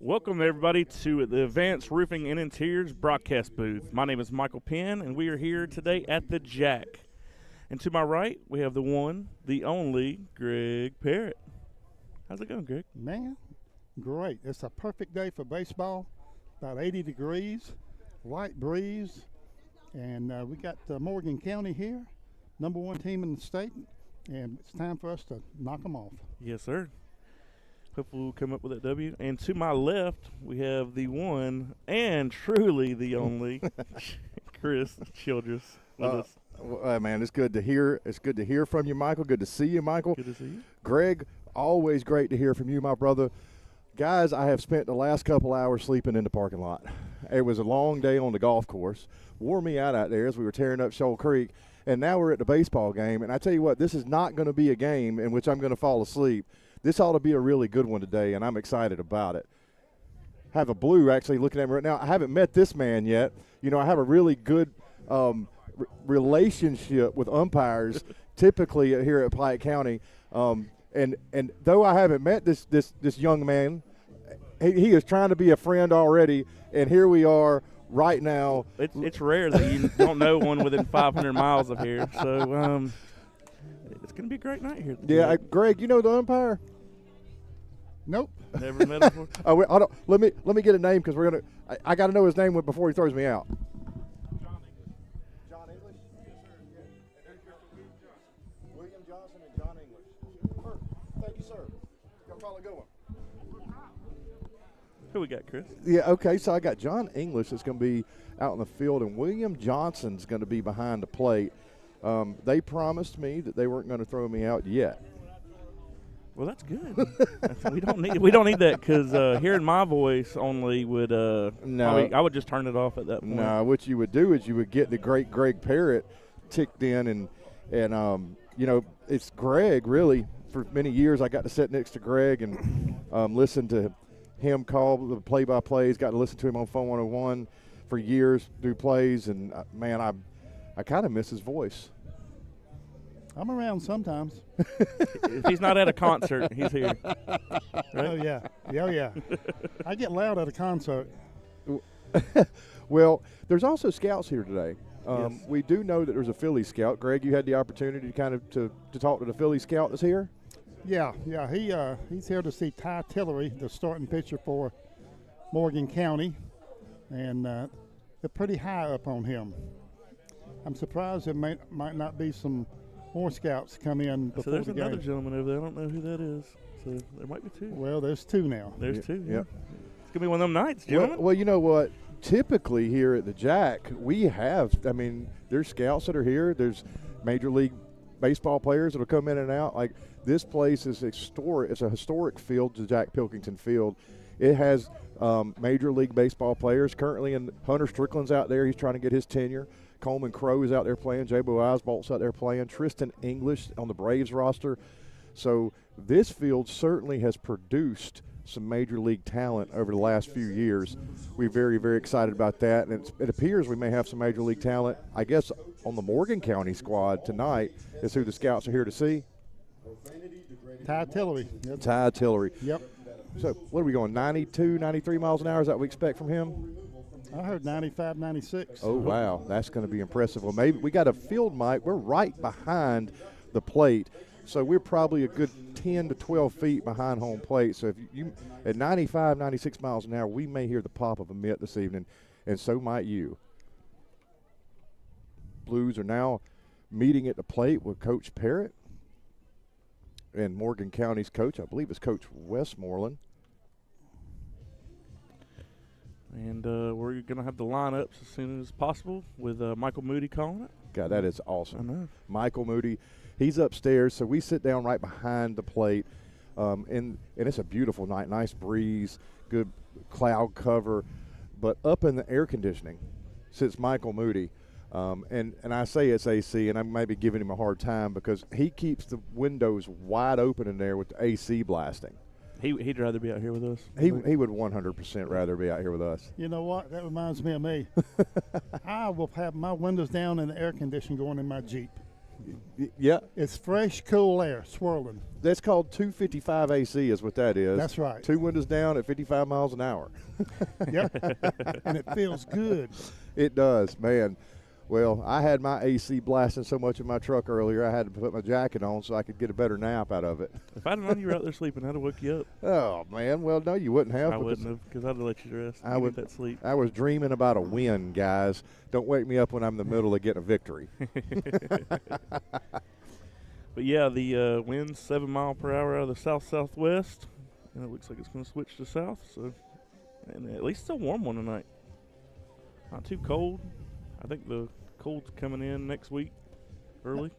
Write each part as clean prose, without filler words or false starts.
Welcome, everybody, to the Advanced Roofing and Interiors broadcast booth. My name is Michael Penn, and we are here today at the Jack. And to my right, we have the one, the only, Greg Parrott. How's it going, Greg? Man, great. It's a perfect day for baseball. About 80 degrees, light breeze, and we got Morgan County here, number one team in the state, and it's time for us to knock them off. Yes, sir. Hopefully we'll come up with that W. And to my left, we have the one and truly the only, Chris Childress with us. Man, it's good to hear. It's good to hear from you, Michael. Good to see you, Michael. Good to see you. Greg, always great to hear from you, my brother. Guys, I have spent the last couple hours sleeping in the parking lot. It was a long day on the golf course. Wore me out there as we were tearing up Shoal Creek. And now we're at the baseball game. And I tell you what, this is not going to be a game in which I'm going to fall asleep. This ought to be a really good one today, and I'm excited about it. I have a blue actually looking at me right now. I haven't met this man yet. You know, I have a really good relationship with umpires typically here at Pike County. And though I haven't met this young man, he is trying to be a friend already, and here we are right now. It's rare that you don't know one within 500 miles of here. So it's going to be a great night here. Yeah, Greg, you know the umpire? Nope. Never met him before. Oh, I don't, let me get a name because we're gonna. I got to know his name before he throws me out. John English. Yes, sir. Yeah. And there's William Johnson and John English. Thank you, sir. Y'all call it a good one. Who we got, Chris? Yeah. Okay. So I got John English that's going to be out in the field, and William Johnson's going to be behind the plate. They promised me that they weren't going to throw me out yet. Well, that's good. we don't need that because hearing my voice only would no. I would just turn it off at that point. No, what you would do is you would get the great Greg Parrott ticked in, and you know, it's Greg really. For many years, I got to sit next to Greg and listen to him call the play-by-plays. Got to listen to him on Phone 101 for years, do plays, and man, I kind of miss his voice. I'm around sometimes. If he's not at a concert, he's here. Right? Oh, yeah. Oh, yeah. I get loud at a concert. Well, there's also scouts here today. Yes. We do know that there's a Philly scout. Greg, you had the opportunity to kind of to talk to the Philly scout that's here? Yeah. He's here to see Ty Tillery, the starting pitcher for Morgan County, and they're pretty high up on him. I'm surprised there might not be some more scouts come in before So there's the game. another gentleman over there. I don't know who that is. So there might be two. Well, there's two now. There's two. Yep. It's gonna be one of them nights, gentlemen. Well, you know what? Typically here at the Jack, we have. I mean, there's scouts that are here. There's Major League Baseball players that'll come in and out. Like this place is historic. It's a historic field, the Jack Pilkington Field. It has Major League Baseball players currently, and Hunter Strickland's out there. He's trying to get his tenure. Coleman Crowe is out there playing. J-Bo Eisbolt's out there playing. Tristan English on the Braves roster. So this field certainly has produced some Major League talent over the last few years. We're very, very excited about that. And it appears we may have some Major League talent, I guess, on the Morgan County squad tonight is who the scouts are here to see. Ty Tillery. Yep. Ty Tillery. Yep. So what are we going, 92, 93 miles an hour? Is that what we expect from him? I heard 95, 96. Oh, wow. That's going to be impressive. Well, maybe we got a field mic. We're right behind the plate. So we're probably a good 10 to 12 feet behind home plate. So if you at 95, 96 miles an hour, we may hear the pop of a mitt this evening, and so might you. Blues are now meeting at the plate with Coach Parrott and Morgan County's coach. I believe it's Coach Westmoreland. And we're going to have the lineups as soon as possible with Michael Moody calling it. God, that is awesome. I know. Michael Moody, he's upstairs, so we sit down right behind the plate. And it's a beautiful night, nice breeze, good cloud cover. But up in the air conditioning sits Michael Moody. And I say it's AC, and I may be giving him a hard time because he keeps the windows wide open in there with the AC blasting. He'd rather be out here with us. He would 100% rather be out here with us. You know what? That reminds me of me. I will have my windows down and the air conditioning going in my Jeep. Yeah, It's fresh, cool air swirling. that's called 255 AC is what that is. That's right. 2 windows down at 55 miles an hour. Yep. And it feels good. It does, man. Well, I had my AC blasting so much in my truck earlier, I had to put my jacket on so I could get a better nap out of it. If I'd have known you were out there sleeping, I'd have woke you up. Oh, man. Well, no, you wouldn't have. I wouldn't have, because I'd have let you rest. I You would- get that sleep. I was dreaming about a win, guys. Don't wake me up when I'm in the middle of getting a victory. But yeah, the wind's 7 mile per hour out of the south-southwest, and it looks like it's going to switch to south. So, and at least it's a warm one tonight. Not too cold. I think the cold's coming in next week, early.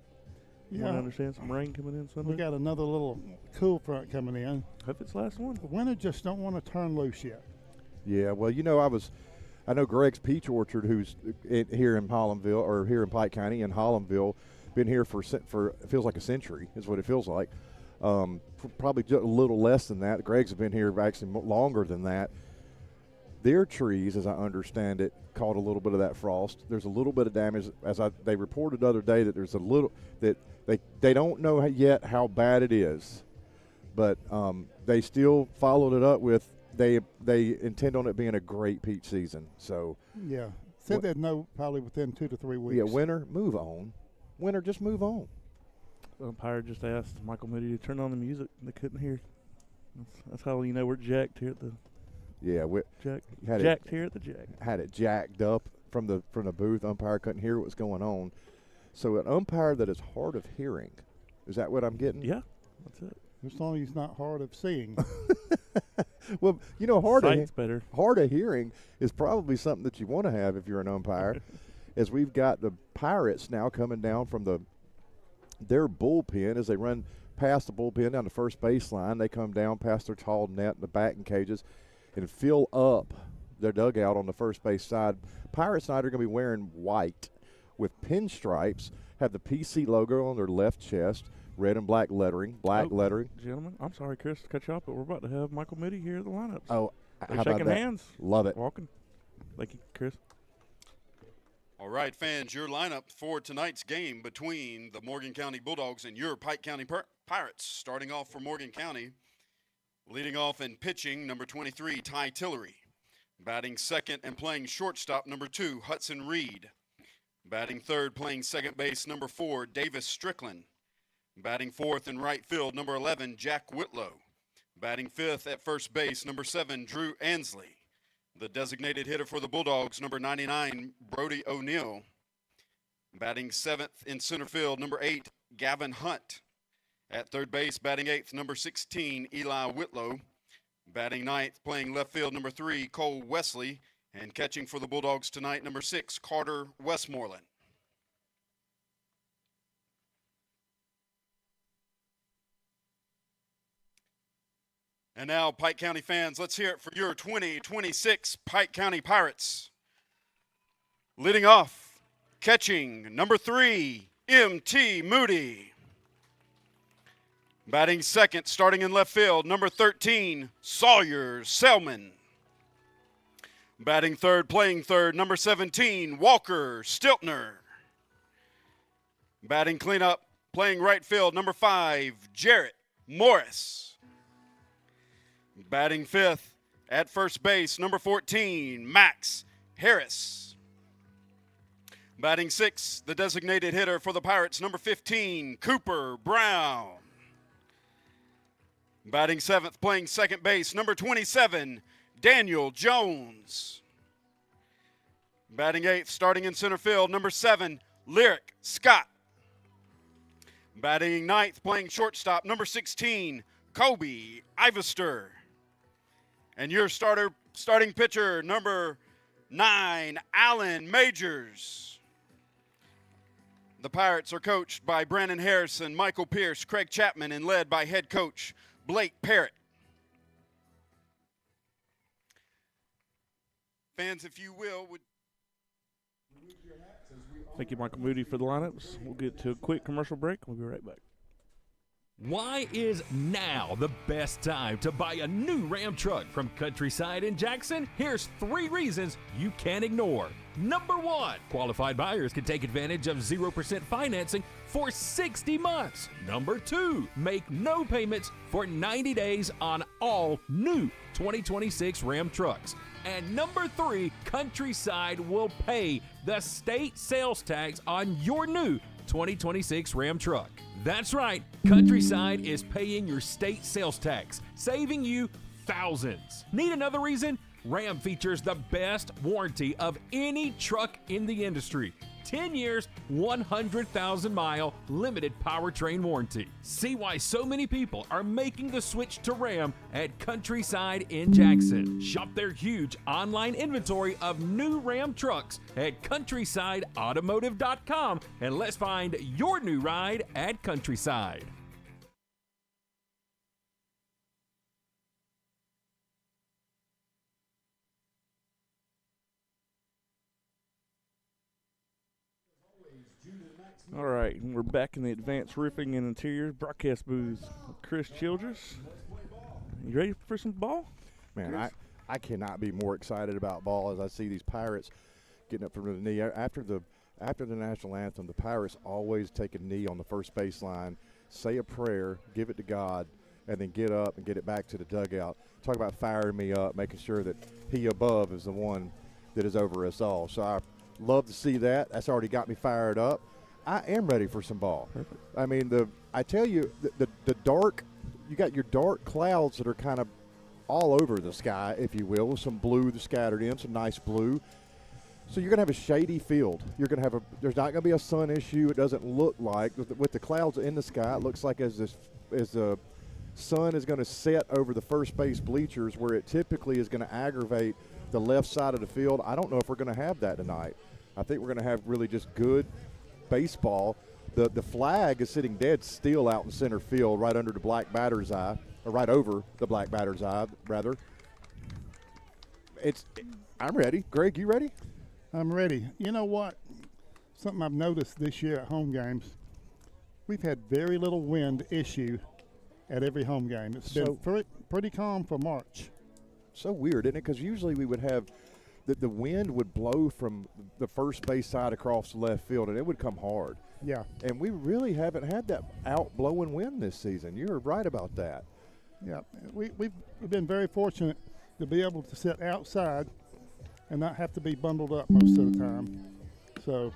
I Yeah. understand some rain coming in Sunday. We got another little cool front coming in. Hope it's the last one. The winter just don't want to turn loose yet. Yeah, well, I know Greg's Peach Orchard, who's here in Hollandville, or here in Pike County in Hollandville, been here for it feels like a century, is what it feels like. Probably just a little less than that. Greg's have been here actually longer than that. Their trees, as I understand it, caught a little bit of that frost. There's a little bit of damage, they reported the other day that there's a little that they don't know yet how bad it is, but they still followed it up with they intend on it being a great peach season. So Yeah. Said they'd know probably within 2 to 3 weeks. yeah, winter, move on. Winter, just move on. The umpire just asked Michael Moody to turn on the music. They couldn't hear. That's how you know we're jacked here at the Yeah, we jacked here at the Jack. had it jacked up from the booth. Umpire couldn't hear what was going on. So an umpire that is hard of hearing, is that what I'm getting? Yeah, that's it. As long as he's not hard of seeing. Well, hard Sight's better. of hearing is probably something that you want to have if you're an umpire. As we've got the Pirates now coming down from their bullpen as they run past the bullpen down the first baseline. They come down past their tall net and the batting cages and fill up their dugout on the first base side. Pirates tonight are going to be wearing white with pinstripes, have the PC logo on their left chest, red and black lettering, lettering. Gentlemen, I'm sorry, Chris, to cut you off, but we're about to have Michael Moody here at the lineups. Oh, They're how about shaking that? hands. Love it. Walking. Thank you, Chris. All right, fans, your lineup for tonight's game between the Morgan County Bulldogs and your Pike County Pirates. Starting off for Morgan County, leading off and pitching, number 23, Ty Tillery. Batting second and playing shortstop, number 2, Hudson Reed. Batting third, playing second base, number 4, Davis Strickland. Batting fourth in right field, number 11, Jack Whitlow. Batting fifth at first base, number 7, Drew Ansley. The designated hitter for the Bulldogs, number 99, Brody O'Neill. Batting seventh in center field, number 8, Gavin Hunt. At third base, batting eighth, number 16, Eli Whitlow. Batting ninth, playing left field, number 3, Cole Wesley. And catching for the Bulldogs tonight, number 6, Carter Westmoreland. And now, Pike County fans, let's hear it for your 2026 Pike County Pirates. Leading off, catching, number 3, M.T. Moody. Batting second, starting in left field, number 13, Sawyer Selman. Batting third, playing third, number 17, Walker Stiltner. Batting cleanup, playing right field, number 5, Jarrett Morris. Batting fifth, at first base, number 14, Max Harris. Batting sixth, the designated hitter for the Pirates, number 15, Cooper Brown. Batting seventh, playing second base, number 27, Daniel Jones. Batting eighth, starting in center field, number 7, Lyric Scott. Batting ninth, playing shortstop, number 16, Kobe Ivester. And your starting pitcher, number 9, Allen Majors. The Pirates are coached by Brandon Harrison, Michael Pierce, Craig Chapman, and led by head coach Blake Parrott. Fans, if you will, would Thank you, Michael Moody, for the lineups. We'll get to a quick commercial break. We'll be right back. Why is now the best time to buy a new Ram truck from Countryside in Jackson? Here's 3 reasons you can't ignore. Number 1, qualified buyers can take advantage of 0% financing for 60 months. Number 2, make no payments for 90 days on all new 2026 Ram trucks. And number 3, Countryside will pay the state sales tax on your new 2026 Ram truck. That's right, Countryside is paying your state sales tax, saving you thousands. Need another reason? Ram features the best warranty of any truck in the industry. 10 years, 100,000-mile limited powertrain warranty. See why so many people are making the switch to Ram at Countryside in Jackson. Shop their huge online inventory of new Ram trucks at countrysideautomotive.com, and let's find your new ride at Countryside. All right, and we're back in the Advanced Roofing and Interiors broadcast booth with Chris Childress. You ready for some ball? Man, I cannot be more excited about ball as I see these Pirates getting up from the knee. After the national anthem, the Pirates always take a knee on the first baseline, say a prayer, give it to God, and then get up and get it back to the dugout. Talk about firing me up, making sure that he above is the one that is over us all. So I love to see that. That's already got me fired up. I am ready for some ball. Perfect. I mean, I tell you, the dark, you got your dark clouds that are kind of all over the sky, if you will, with some blue that's scattered in, some nice blue. So you're going to have a shady field. You're going to there's not going to be a sun issue. It doesn't look like, with the clouds in the sky, it looks like as the sun is going to set over the first base bleachers where it typically is going to aggravate the left side of the field. I don't know if we're going to have that tonight. I think we're going to have really just good baseball. The flag is sitting dead still out in center field right under the black batter's eye, or right over the black batter's eye, rather. I'm ready. Greg, you ready? I'm ready. You know what? Something I've noticed this year at home games, we've had very little wind issue at every home game. It's been pretty calm for March. So weird, isn't it? Because usually we would have the wind would blow from the first base side across the left field, and it would come hard. Yeah. And we really haven't had that out-blowing wind this season. You're right about that. Yeah. We've been very fortunate to be able to sit outside and not have to be bundled up most of the time. So,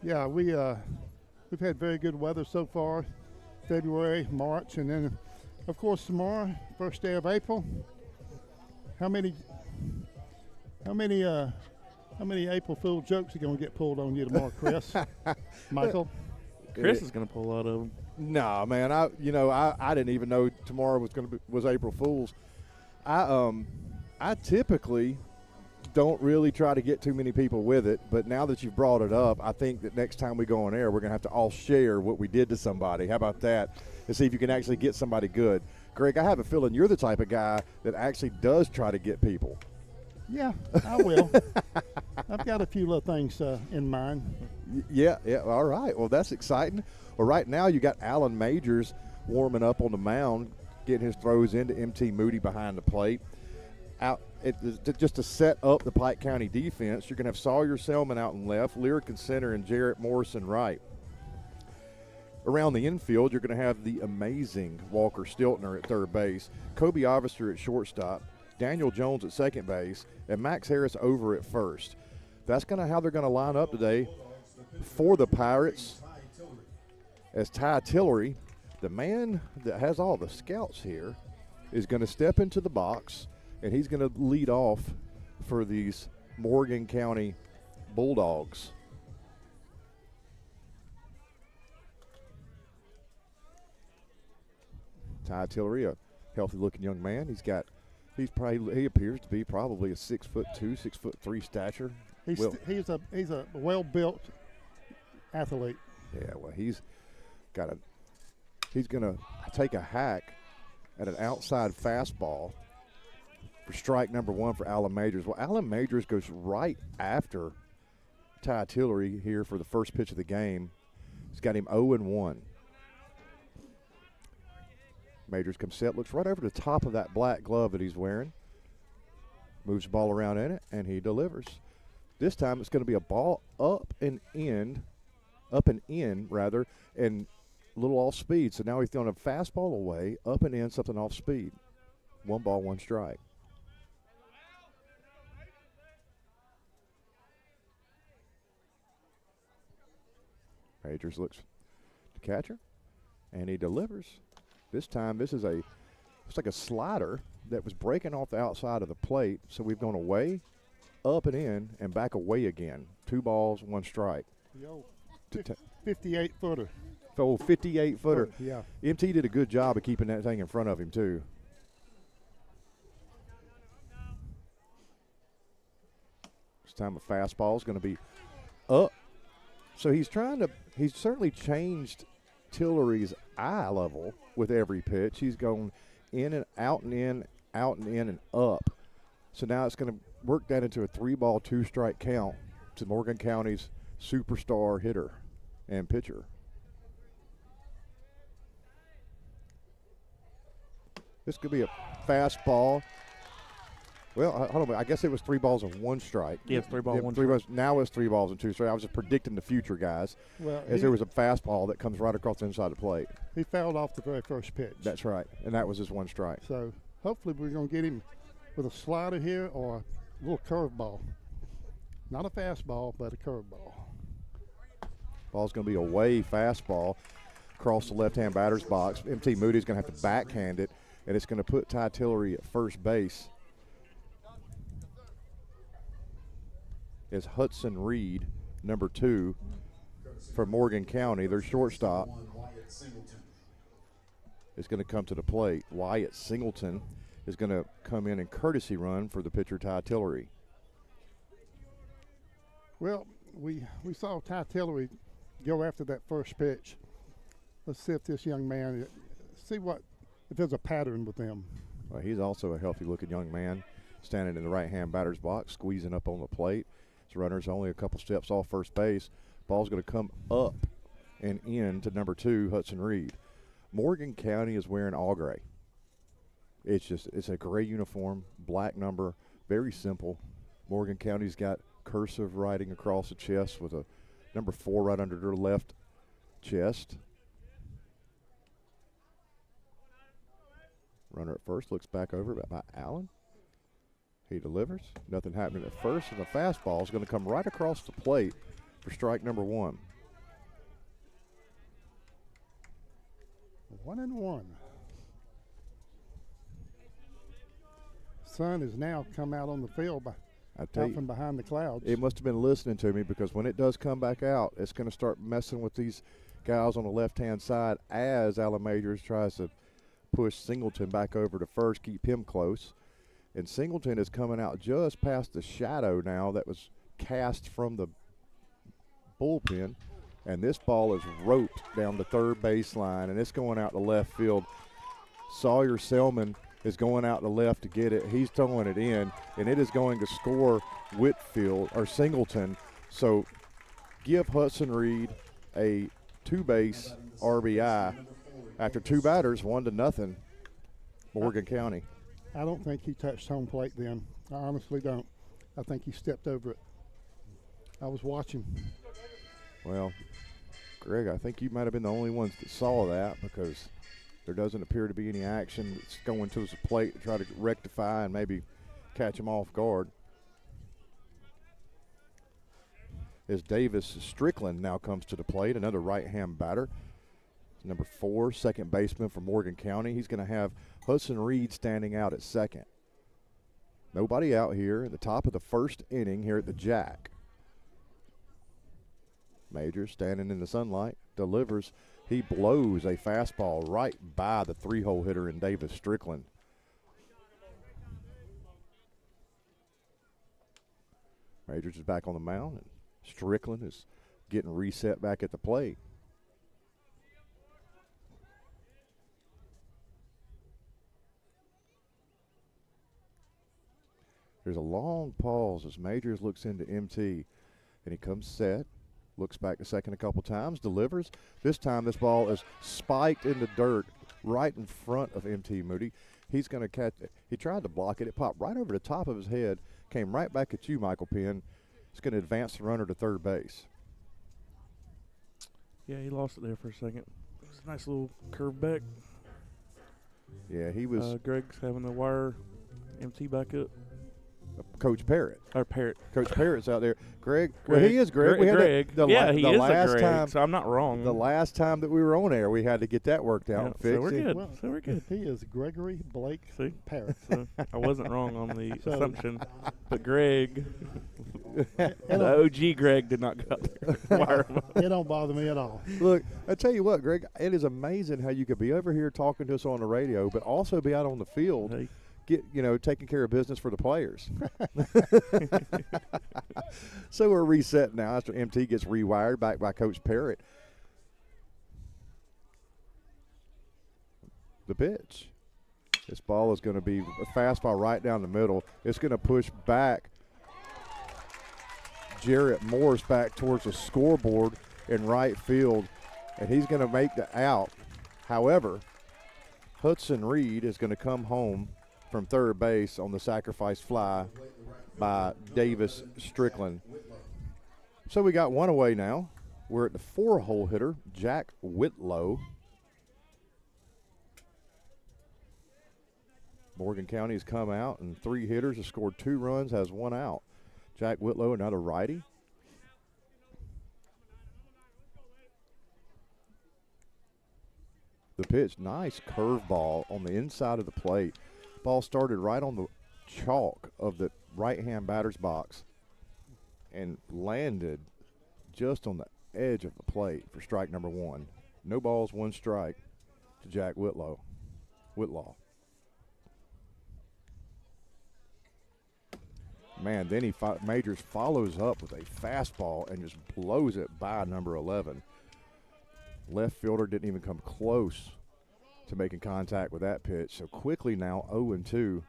yeah, we've had very good weather so far, February, March, and then, of course, tomorrow, first day of April. How many April Fool jokes are going to get pulled on you tomorrow, Chris? Michael? Chris is going to pull out of them. No, man. I didn't even know tomorrow was April Fool's. I typically don't really try to get too many people with it, but now that you've brought it up, I think that next time we go on air, we're going to have to all share what we did to somebody. How about that? And see if you can actually get somebody good. Greg, I have a feeling you're the type of guy that actually does try to get people. Yeah, I will. I've got a few little things in mind. Yeah, all right. Well, that's exciting. Well, right now you got Alan Majors warming up on the mound, getting his throws into MT Moody behind the plate. Just to set up the Pike County defense, you're going to have Sawyer Selman out in left, Lyric in center, and Jarrett Morrison right. Around the infield, you're going to have the amazing Walker Stiltner at third base, Kobe Officer at shortstop, Daniel Jones at second base, and Max Harris over at first. That's how they're going to line up today for the Pirates, as Ty Tillery, the man that has all the scouts here, is going to step into the box, and he's going to lead off for these Morgan County Bulldogs. Ty Tillery, a healthy-looking young man. He appears to be probably a 6'2", 6'3" stature. He's a well-built athlete. Yeah, well, he's going to take a hack at an outside fastball for strike number one for Alan Majors. Well, Alan Majors goes right after Ty Tillery here for the first pitch of the game. He's got him 0-1. Majors comes set, looks right over the top of that black glove that he's wearing. Moves the ball around in it, and he delivers. This time it's going to be a ball up and in, and a little off speed. So now he's throwing a fastball away, up and in, something off speed. 1 ball, 1 strike. Majors looks to catcher, and he delivers. This time this is looks like a slider that was breaking off the outside of the plate. So we've gone away, up and in, and back away again. 2 balls, 1 strike. Yo, 58-footer. Oh, 58-footer. Yeah. MT did a good job of keeping that thing in front of him, too. This time a fastball is going to be up. So he's certainly changed Tillery's eye level with every pitch. He's going in and out and in, out and in and up. So now it's going to work that into a 3-ball, 2-strike count to Morgan County's superstar hitter and pitcher. This could be a fastball. Well, hold on. I guess it was 3 balls and 1 strike. Yeah, 3 balls, 1 strike. strike. Now it's 3 balls and 2 strikes. I was just predicting the future, guys. Well, as there was a fastball that comes right across the inside the plate. He fouled off the very first pitch. That's right, and that was his 1 strike. So hopefully we're going to get him with a slider here or a little curveball. Not a fastball, but a curveball. Ball's going to be a way fastball across the left-hand batter's box. MT Moody's going to have to backhand it, and it's going to put Ty Tillery at first base. Is Hudson Reed, number 2, from Morgan County. Their shortstop is going to come to the plate. Wyatt Singleton is going to come in and courtesy run for the pitcher, Ty Tillery. Well, we saw Ty Tillery go after that first pitch. Let's see if this young man, if there's a pattern with him. Well, he's also a healthy-looking young man, standing in the right-hand batter's box, squeezing up on the plate. His runner's only a couple steps off first base. Ball's going to come up and in to number 2, Hudson Reed. Morgan County is wearing all gray. It's a gray uniform, black number, very simple. Morgan County's got cursive writing across the chest with a number 4 right under their left chest. Runner at first looks back over by Allen. He delivers. Nothing happening at first, and the fastball is going to come right across the plate for strike number 1. 1-1. Sun has now come out on the field out from behind the clouds. It must have been listening to me, because when it does come back out, it's going to start messing with these guys on the left-hand side as Allen Majors tries to push Singleton back over to first, keep him close. And Singleton is coming out just past the shadow now that was cast from the bullpen. And this ball is roped down the third baseline, and it's going out to left field. Sawyer Selman is going out to left to get it. He's throwing it in, and it is going to score Singleton. So give Hudson Reed a 2-base RBI after 2 batters, 1-0, Morgan County. I don't think he touched home plate then. I honestly don't. I think he stepped over it. I was watching. Well, Greg, I think you might have been the only ones that saw that, because there doesn't appear to be any action that's going to his plate to try to rectify and maybe catch him off guard. As Davis Strickland now comes to the plate, another right-hand batter. Number 4, second baseman for Morgan County. He's going to have Hudson Reed standing out at second. Nobody out here at the top of the first inning here at the Jack. Majors standing in the sunlight, delivers. He blows a fastball right by the 3-hole hitter in Davis Strickland. Majors is back on the mound, and Strickland is getting reset back at the plate. There's a long pause as Majors looks into MT, and he comes set, looks back to second a couple times, delivers. This time this ball is spiked in the dirt right in front of MT Moody. He's going to catch it. He tried to block it. It popped right over the top of his head, came right back at you, Michael Penn. It's going to advance the runner to third base. Yeah, he lost it there for a second. It was a nice little curve back. Yeah, he was Greg's having the wire MT back up. Coach Parrott. Or Parrott. Coach Parrott's out there. Greg. Well, he is Greg. We had Greg. He is last a Greg, time, so I'm not wrong. The last time that we were on air, we had to get that worked out and fixed. So we're good. Well, so we're good. He is Gregory Blake See? Parrott. So I wasn't wrong on the So- assumption. But Greg, the OG Greg did not go out there and wire him up. It don't bother me at all. Look, I tell you what, Greg, it is amazing how you could be over here talking to us on the radio, but also be out on the field, Hey, taking care of business for the players. So we're reset now after MT gets rewired back by Coach Parrott. The pitch. This ball is going to be a fastball right down the middle. It's going to push back Jarrett Morris back towards the scoreboard in right field, and he's going to make the out. However, Hudson Reed is going to come home from third base on the sacrifice fly by Davis Strickland. So we got one away now. We're at the 4-hole hitter, Jack Whitlow. Morgan County has come out, and 3 hitters have scored 2 runs, has 1 out. Jack Whitlow, another righty. The pitch, nice curveball on the inside of the plate. Ball started right on the chalk of the right-hand batter's box and landed just on the edge of the plate for strike number 1. No balls, 1 strike to Jack Whitlaw. Man, then Majors follows up with a fastball and just blows it by number 11. Left fielder didn't even come close to making contact with that pitch. So quickly now 0-2.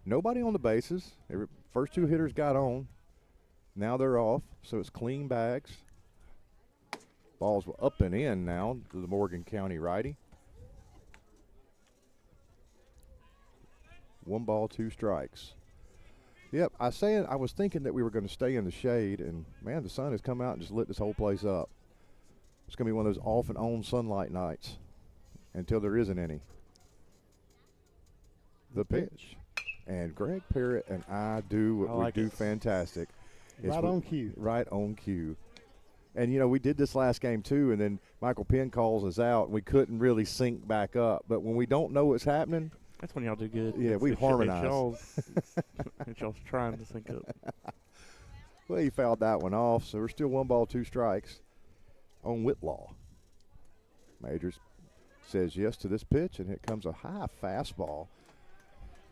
Nobody on the bases. First 2 hitters got on. Now they're off, so it's clean bags. Ball's up and in now to the Morgan County righty. 1 ball, 2 strikes. Yep, I was thinking that we were going to stay in the shade, and man, the sun has come out and just lit this whole place up. It's going to be one of those off and on sunlight nights until there isn't any. The pitch. And Greg Parrott and I do what we do fantastic. Right on cue. Right on cue. And, we did this last game too, and then Michael Penn calls us out, and we couldn't really sync back up. But when we don't know what's happening, that's when y'all do good. Yeah, we harmonize. Y'all's trying to sync up. Well, he fouled that one off, so we're still 1 ball, 2 strikes on Whitlaw. Majors says yes to this pitch, and it comes a high fastball.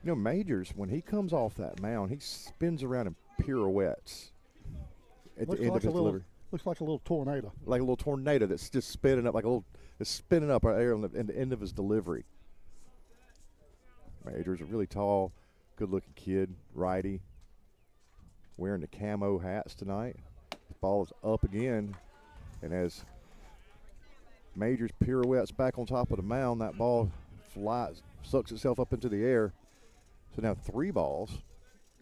Majors, when he comes off that mound, he spins around in pirouettes at the end of his delivery. Looks like a little tornado. Like a little tornado that's just spinning up, it's spinning up right there in the end of his delivery. Majors, a really tall, good-looking kid, righty, wearing the camo hats tonight. The ball is up again, and as Majors pirouettes back on top of the mound, that ball sucks itself up into the air. So now 3 balls,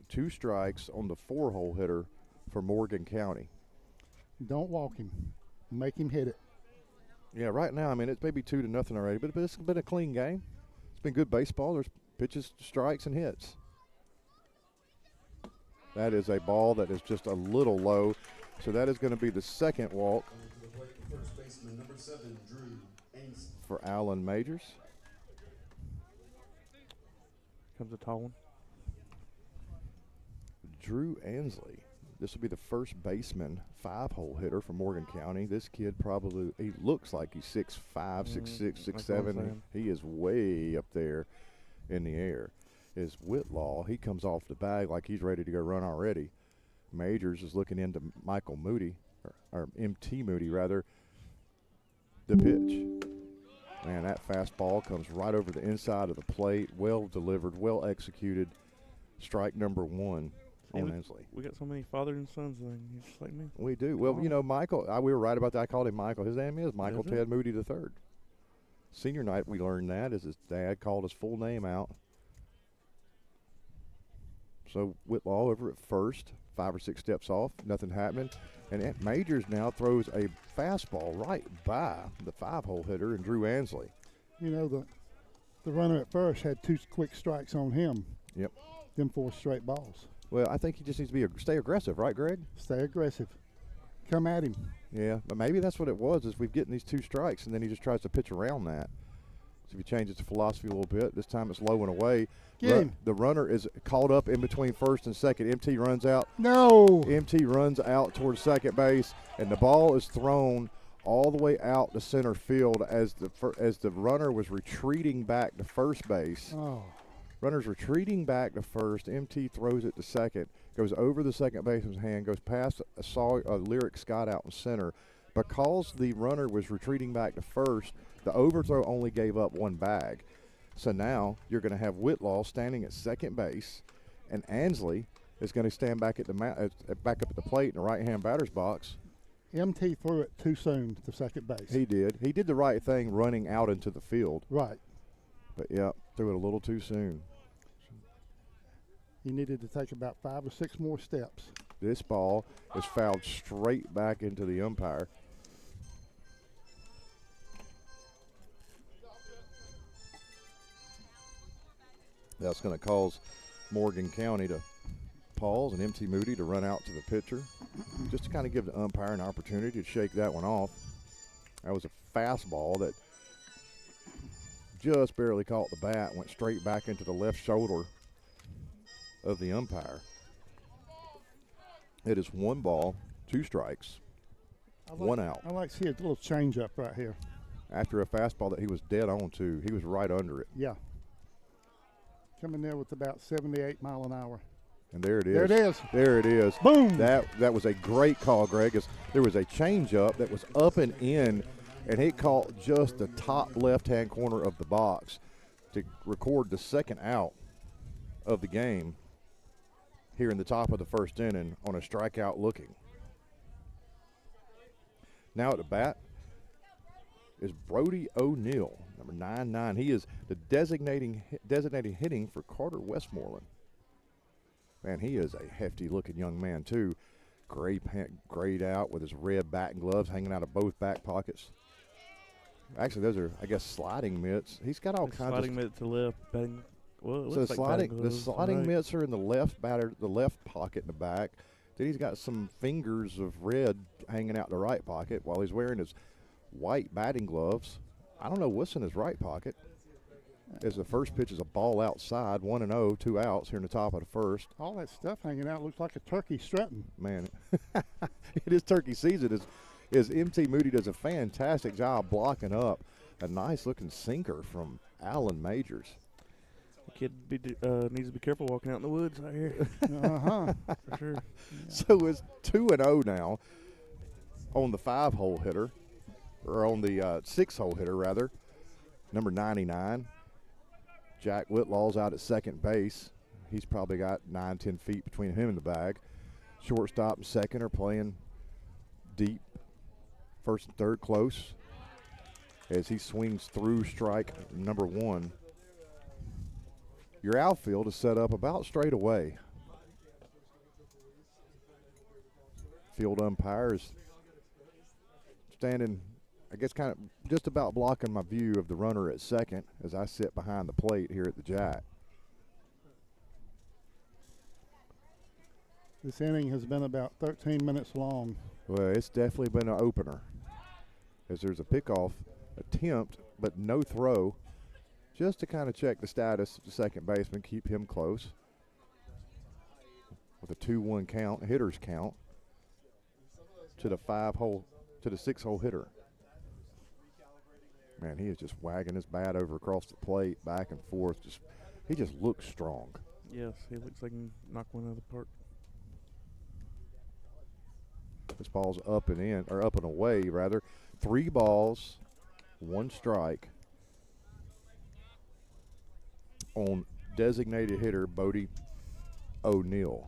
2 strikes on the 4-hole hitter for Morgan County. Don't walk him. Make him hit it. Yeah, right now, it's maybe 2-0 already, but it's been a clean game. It's been good baseball. There's pitches, strikes, and hits. That is a ball that is just a little low, so that is going to be the second walk for Allen Majors. Comes a tall one. Drew Ansley. This will be the first baseman, 5-hole hitter for Morgan County. This kid he looks like he's 6'5", 6'6", 6'7". He is way up there in the air. Is Whitlaw. He comes off the bag like he's ready to go run already. Majors is looking into Michael Moody, or MT Moody rather. The pitch. Man, that fastball comes right over the inside of the plate. Well delivered, well executed. Strike number 1 on Ansley. We got so many father and sons, just like me. We do. Well, Michael, we were right about that. I called him Michael. His name is Michael Ted Moody III. Senior night, we learned that as his dad called his full name out. So Whitlaw over at first, 5 or 6 steps off, nothing happening. And Majors now throws a fastball right by the 5-hole hitter and Drew Ansley. You know, the runner at first had 2 quick strikes on him. Yep. Them 4 straight balls. Well, I think he just needs to stay aggressive, right, Greg? Stay aggressive. Come at him. Yeah, but maybe that's what it was, is we've getting these 2 strikes, and then he just tries to pitch around that. So if he changes the philosophy a little bit, this time it's low and away. Get him. The runner is caught up in between first and second. MT runs out. No. MT runs out towards second base, and the ball is thrown all the way out to center field as the runner was retreating back to first base. Oh. Runner's retreating back to first. MT throws it to second, goes over the second baseman's hand, goes past a Lyric Scott out in center. Because the runner was retreating back to first, the overthrow only gave up 1 bag. So now you're going to have Whitlaw standing at second base, and Ansley is going to stand back back up at the plate in the right-hand batter's box. MT threw it too soon to second base. He did. He did the right thing running out into the field. Right. But, yeah, threw it a little too soon. He needed to take about 5 or 6 more steps. This ball is fouled straight back into the umpire. That's going to cause Morgan County to pause and MT Moody to run out to the pitcher, just to kind of give the umpire an opportunity to shake that one off. That was a fastball that just barely caught the bat, went straight back into the left shoulder of the umpire. It is 1 ball, 2 strikes, 1 out. I like to see a little change up right here. After a fastball that he was dead on to. He was right under it. Yeah. Coming there with about 78 mile an hour. And there it is. There it is. There it is. Boom. That was a great call, Greg. There was a changeup that was up and in, and he caught just the top left-hand corner of the box to record the 2nd out of the game here in the top of the 1st inning on a strikeout looking. Now at the bat is Brody O'Neill, number 9'9". He is the designated hitting for Carter Westmoreland. Man, he is a hefty-looking young man, too. Grayed out with his red batting gloves hanging out of both back pockets. Actually, those are, I guess, sliding mitts. He's got all kinds of sliding mitt to left, batting. Well, so the sliding mitts are in the left pocket in the back. Then he's got some fingers of red hanging out in the right pocket while he's wearing his white batting gloves. I don't know what's in his right pocket. As the first pitch is a ball outside, 1-0, 2 outs here in the top of the 1st. All that stuff hanging out looks like a turkey strutting. Man, it is turkey season. As MT Moody does a fantastic job blocking up a nice-looking sinker from Allen Majors. The kid needs to be careful walking out in the woods out here. Uh-huh. For sure. Yeah. So it's 2-0 now on the 5-hole hitter, or on the 6-hole hitter, rather, number 99. Jack Whitlaw's out at second base. He's probably got 9-10 feet between him and the bag. Shortstop and second are playing deep. First and third close as he swings through strike number 1. Your outfield is set up about straight away. Field umpire is standing, I guess, kind of just about blocking my view of the runner at second as I sit behind the plate here at the Jack. This inning has been about 13 minutes long. Well, it's definitely been an opener as there's a pickoff attempt but no throw, just to kind of check the status of the second baseman, keep him close with a 2-1 count, hitter's count to the 6-hole hitter. Man, he is just wagging his bat over across the plate, back and forth. He just looks strong. Yes, he looks like he can knock one out of the park. This ball's up and in, or up and away, rather. 3 balls, 1 strike on designated hitter Brody O'Neill.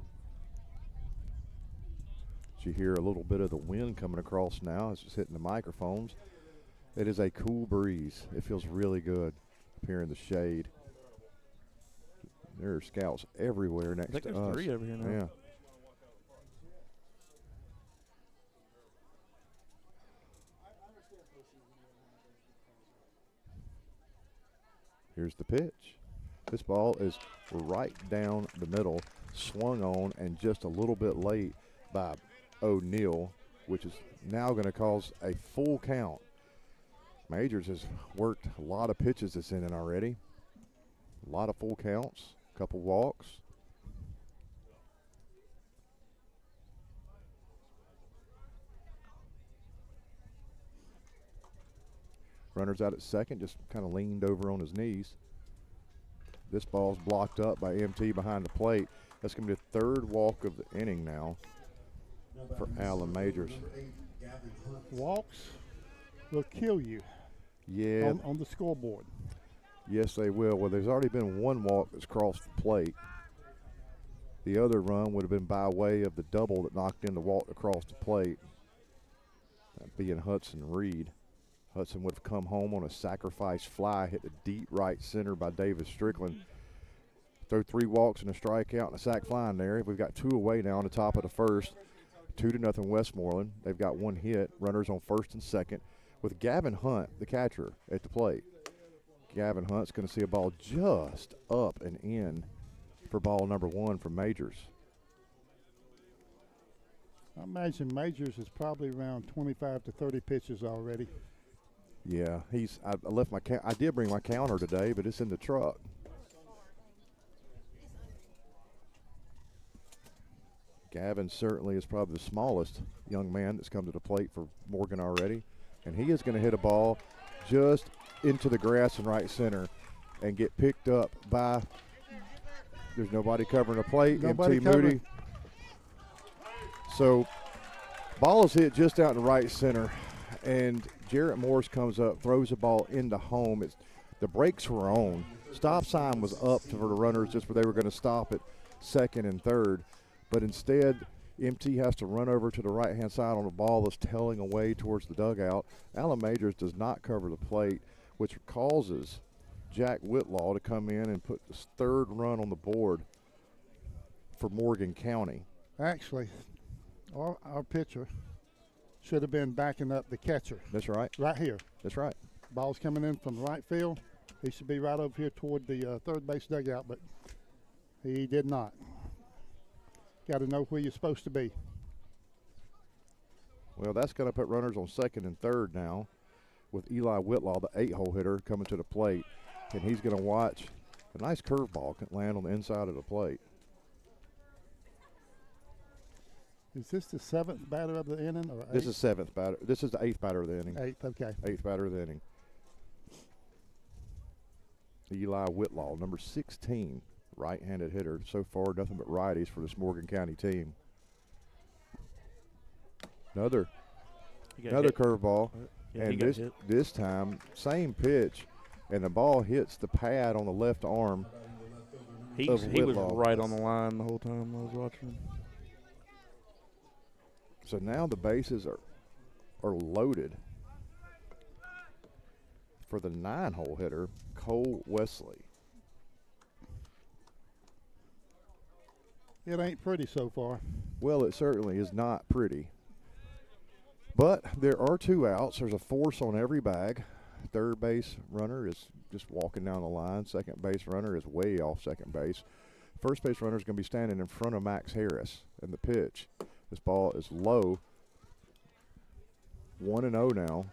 You hear a little bit of the wind coming across now as it's hitting the microphones. It is a cool breeze. It feels really good up here in the shade. There are scouts everywhere I next think to there's us. 3 over here now. Yeah. Here's the pitch. This ball is right down the middle, swung on, and just a little bit late by O'Neal, which is now going to cause a full count. Majors has worked a lot of pitches this inning already. A lot of full counts, a couple walks. Runner's out at second, just kind of leaned over on his knees. This ball's blocked up by MT behind the plate. That's going to be the 3rd walk of the inning now for Allen Majors. Walks will kill you Yeah, on the scoreboard. yes they will. Well, there's already been 1 walk that's crossed the plate. The other run would have been by way of the double that knocked in the walk across the plate. That being Hudson Reed. Hudson would have come home on a sacrifice fly, hit the deep right center by Davis Strickland. Throw 3 walks and a strikeout and a sac fly in there. We've got 2 away now on the top of the 1st. 2-0 Westmoreland. They've got 1 hit. Runners on 1st and 2nd with Gavin Hunt, the catcher, at the plate. Gavin Hunt's going to see a ball just up and in for ball number 1 from Majors. I imagine Majors is probably around 25 to 30 pitches already. Yeah, I left my I did bring my counter today, but it's in the truck. Gavin certainly is probably the smallest young man that's come to the plate for Morgan already, and he is going to hit a ball just into the grass in right center and get picked up by. There's nobody covering the plate. Nobody MT Moody. covering. So, ball is hit just out in the right center, and Jarrett Morris comes up, throws the ball into home. The brakes were on. Stop sign was up for the runners just where they were going to stop at 2nd and 3rd. But instead, MT has to run over to the right-hand side on the ball that's tailing away towards the dugout. Allen Majors does not cover the plate, which causes Jack Whitlaw to come in and put this 3rd run on the board for Morgan County. Actually, our pitcher should have been backing up the catcher That's right. right here. That's right. Ball's coming in from right field. He should be right over here toward the 3rd base dugout, but he did not. Got to know where you're supposed to be. Well, that's going to put runners on 2nd and 3rd now with Eli Whitlaw, the 8-hole hitter, coming to the plate. And he's going to watch a nice curveball land on the inside of the plate. Is this the 7th batter of the inning? Or This is 7th batter. This is the 8th batter of the inning. 8th, okay. 8th batter of the inning. Eli Whitlaw, number 16, right-handed hitter. So far, nothing but righties for this Morgan County team. Another curveball, Yeah, he and got hit. this time, same pitch, and the ball hits the pad on the left arm. He was Whitlaw. right on the line the whole time I was watching. So now the bases are loaded for the 9-hole hitter, Cole Wesley. It ain't pretty so far. Well, it certainly is not pretty. But there are 2 outs. There's a force on every bag. 3rd base runner is just walking down the line. 2nd base runner is way off 2nd base. 1st base runner is going to be standing in front of Max Harris. And the pitch. This ball is low. 1-0 now.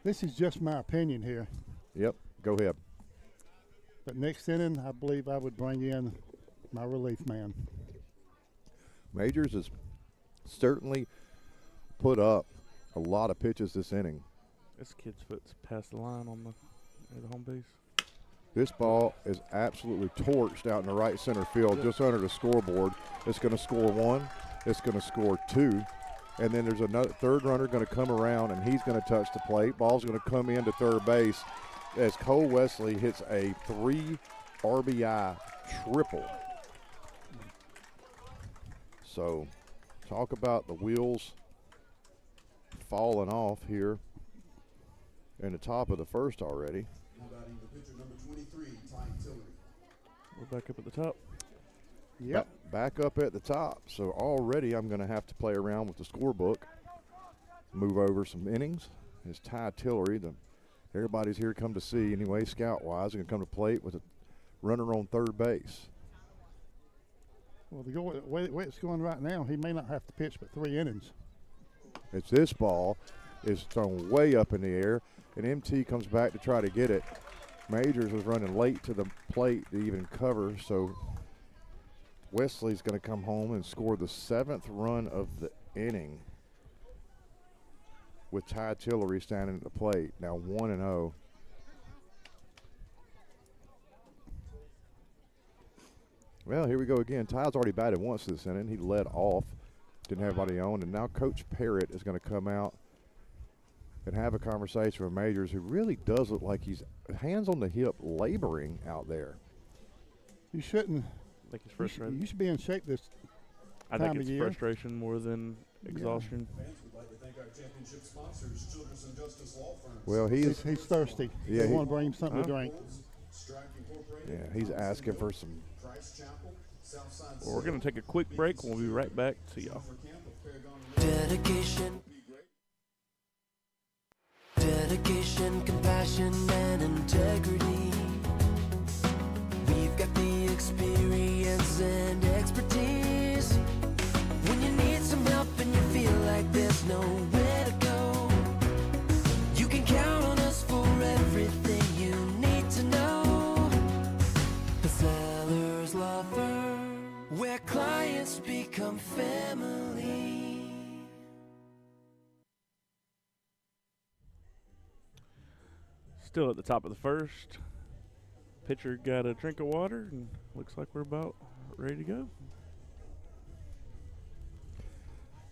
This is just my opinion here. Yep, go ahead. But next inning, I believe I would bring in my relief man. Majors has certainly put up a lot of pitches this inning. This kid's foot's past the line on the home base. This ball is absolutely torched out in the right center field, just under the scoreboard. It's going to score 1. It's going to score 2. And then there's another 3rd runner going to come around, and he's going to touch the plate. Ball's going to come into 3rd base as Cole Wesley hits a 3 RBI triple. So talk about the wheels fallen off here in the top of the first already. We're back up at the top. Yep. Back up at the top. So already I'm going to have to play around with the scorebook. Move over some innings. It's Ty Tillery. Everybody's here to come to see anyway, scout-wise. They're going to come to plate with a runner on third base. Well, the way it's going right now, he may not have to pitch but 3 innings. It's this ball is thrown way up in the air, and MT comes back to try to get it. Majors was running late to the plate to even cover, so Wesley's going to come home and score the 7th run of the inning with Ty Tillery standing at the plate. Now 1-0. Well, here we go again. Ty's already batted once this inning. He led off, didn't have anybody on, and now Coach Parrott is going to come out and have a conversation with Majors, who really does look like he's hands on the hip laboring out there. You shouldn't. I think he's frustrated. You should be in shape this I time think of it's year. frustration more than exhaustion. Well, he's thirsty. Yeah, They he- want to bring him something to drink. he's asking for some. Well, we're going to take a quick break. We'll be right back to y'all. Dedication, compassion, and integrity. We've got the experience and expertise. When you need some help and you feel like there's nowhere to go, you can count on us for everything you need to know. The Sellers Law Firm, where clients become family. Still at the top of the first. Pitcher got a drink of water, and looks like we're about ready to go.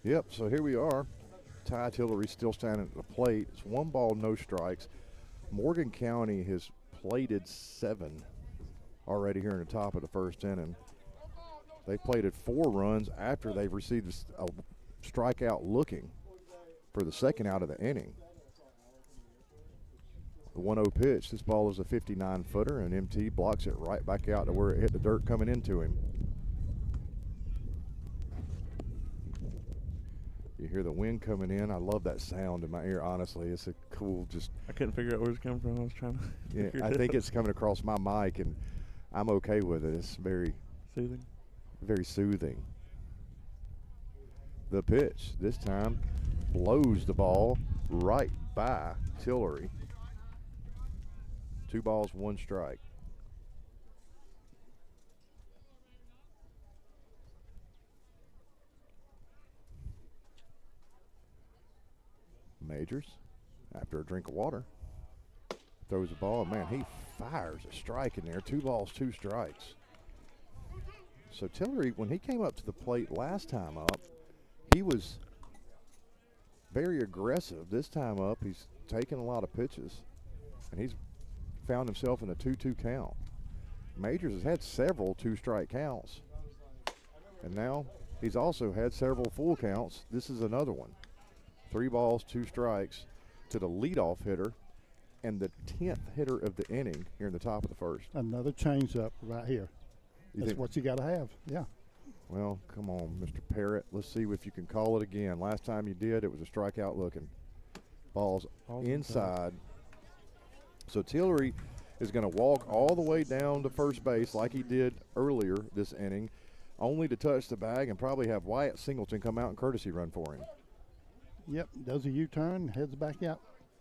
Yep, so here we are. Ty Tillery still standing at the plate. It's 1 ball, no strikes. Morgan County has plated 7 already here in the top of the first inning. They plated 4 runs after they've received a strikeout looking for the second out of the inning. The 1-0 pitch. This ball is a 59-footer, and MT blocks it right back out to where it hit the dirt coming into him. You hear the wind coming in. I love that sound in my ear, honestly. It's a cool, just. I couldn't figure out where it's coming from. I was trying to Yeah, figure I it think out. it's coming across my mic, and I'm okay with it. It's very, Soothing. very soothing. The pitch this time blows the ball right by Tillery. 2 balls, 1 strike. Majors, after a drink of water, throws the ball. Man, he fires a strike in there. 2 balls, 2 strikes. So Tillery, when he came up to the plate last time up, he was very aggressive. This time up, he's taking a lot of pitches, and he's found himself in a 2-2 count. Majors has had several 2-strike counts, and now he's also had several full counts. This is another one. 3 balls, 2 strikes to the leadoff hitter and the 10th hitter of the inning here in the top of the first. Another change up right here. You That's think- what you got to have. Yeah. Well, come on, Mr. Parrott. Let's see if you can call it again. Last time you did, it was a strikeout looking. Ball's inside. So Tillery is going to walk all the way down to first base like he did earlier this inning, only to touch the bag and probably have Wyatt Singleton come out and courtesy run for him. Yep. Does a U-turn, heads back out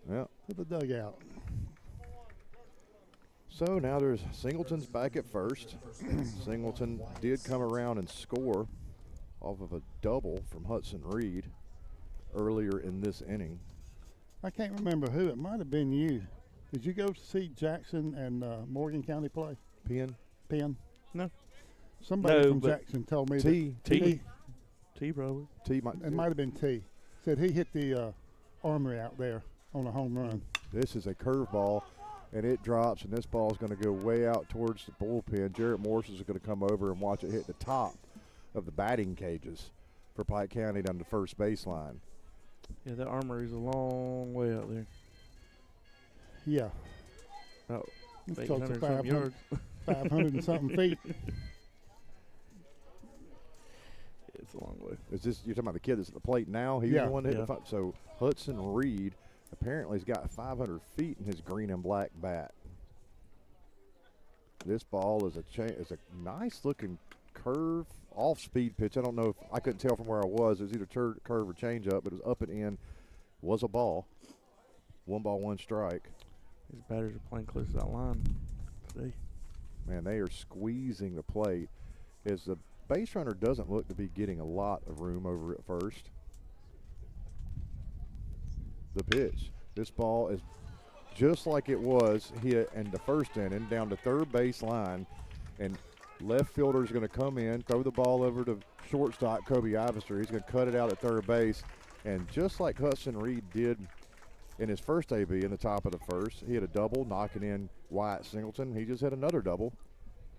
Yeah. to the dugout. So now there's Singleton's back at first. Singleton did come around and score off of a double from Hudson Reed earlier in this inning. I can't remember who. It might have been you. Did you go to see Jackson and Morgan County play? Penn? Penn? No. Somebody No, from but Jackson told me T. that T. T probably. it might have been T. Said he hit the armory out there on a home run. This is a curveball, and it drops, and this ball is going to go way out towards the bullpen. Jarrett Morse is going to come over and watch it hit the top of the batting cages for Pike County down the first baseline. Yeah, that armory's a long way out there. Yeah, About it's close to 800 something yards. 500 and something feet. It's a long way. Is this you're talking about the kid that's at the plate now? He's Yeah. the one that hit Yeah. so Hudson Reed apparently has got 500 feet in his green and black bat. This ball is a nice looking curve off speed pitch. I don't know if I couldn't tell from where I was. It was either curve or change up, but it was up and in. Was a ball. 1 ball, 1 strike. These batters are playing close to that line today. Man, they are squeezing the plate as the base runner doesn't look to be getting a lot of room over at first. The pitch. This ball is just like it was hit in the first inning down to third base line, and left fielder is going to come in, throw the ball over to shortstop Kobe Ivester. He's going to cut it out at third base, and just like Hudson Reed did in his first AB in the top of the first, he had a double knocking in Wyatt Singleton. He just had another double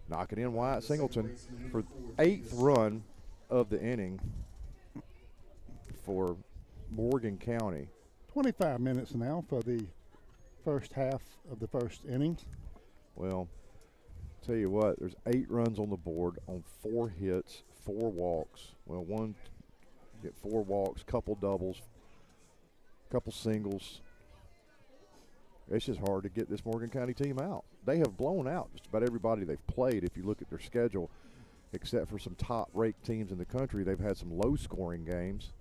knocking in Wyatt Singleton for 8th run of the inning for Morgan County. 25 minutes now for the first half of the first inning. Well, tell you what, there's 8 runs on the board on 4 hits, 4 walks. Well, get 4 walks, couple doubles, couple singles. It's just hard to get this Morgan County team out. They have blown out just about everybody they've played if you look at their schedule, except for some top-ranked teams in the country. They've had some low-scoring games.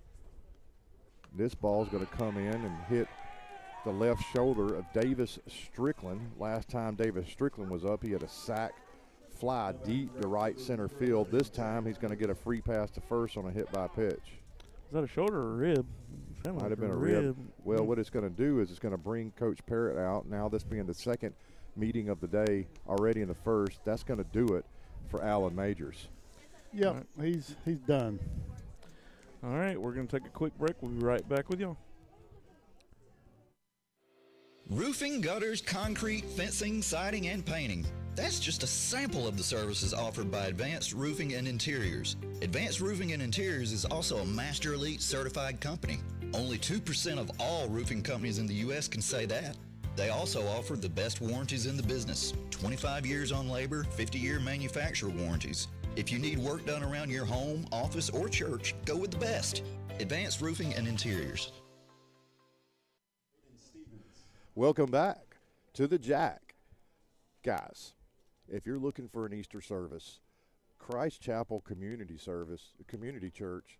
This ball is going to come in and hit the left shoulder of Davis Strickland. Last time Davis Strickland was up, he had a sac fly deep to right center field. This time he's going to get a free pass to first on a hit by pitch. Is that a shoulder or a rib? Might have been a rib. Well, what it's going to do is it's going to bring Coach Parrott out. Now this being the second meeting of the day already in the first, that's going to do it for Alan Majors. Yep, he's done. All right, we're going to take a quick break. We'll be right back with y'all. Roofing, gutters, concrete, fencing, siding, and painting. That's just a sample of the services offered by Advanced Roofing and Interiors. Advanced Roofing and Interiors is also a Master Elite certified company. Only 2% of all roofing companies in the U.S. can say that. They also offer the best warranties in the business. 25 years on labor, 50-year manufacturer warranties. If you need work done around your home, office, or church, go with the best. Advanced Roofing and Interiors. Welcome back to the Jack. Guys, if you're looking for an Easter service, Christ Chapel Community Church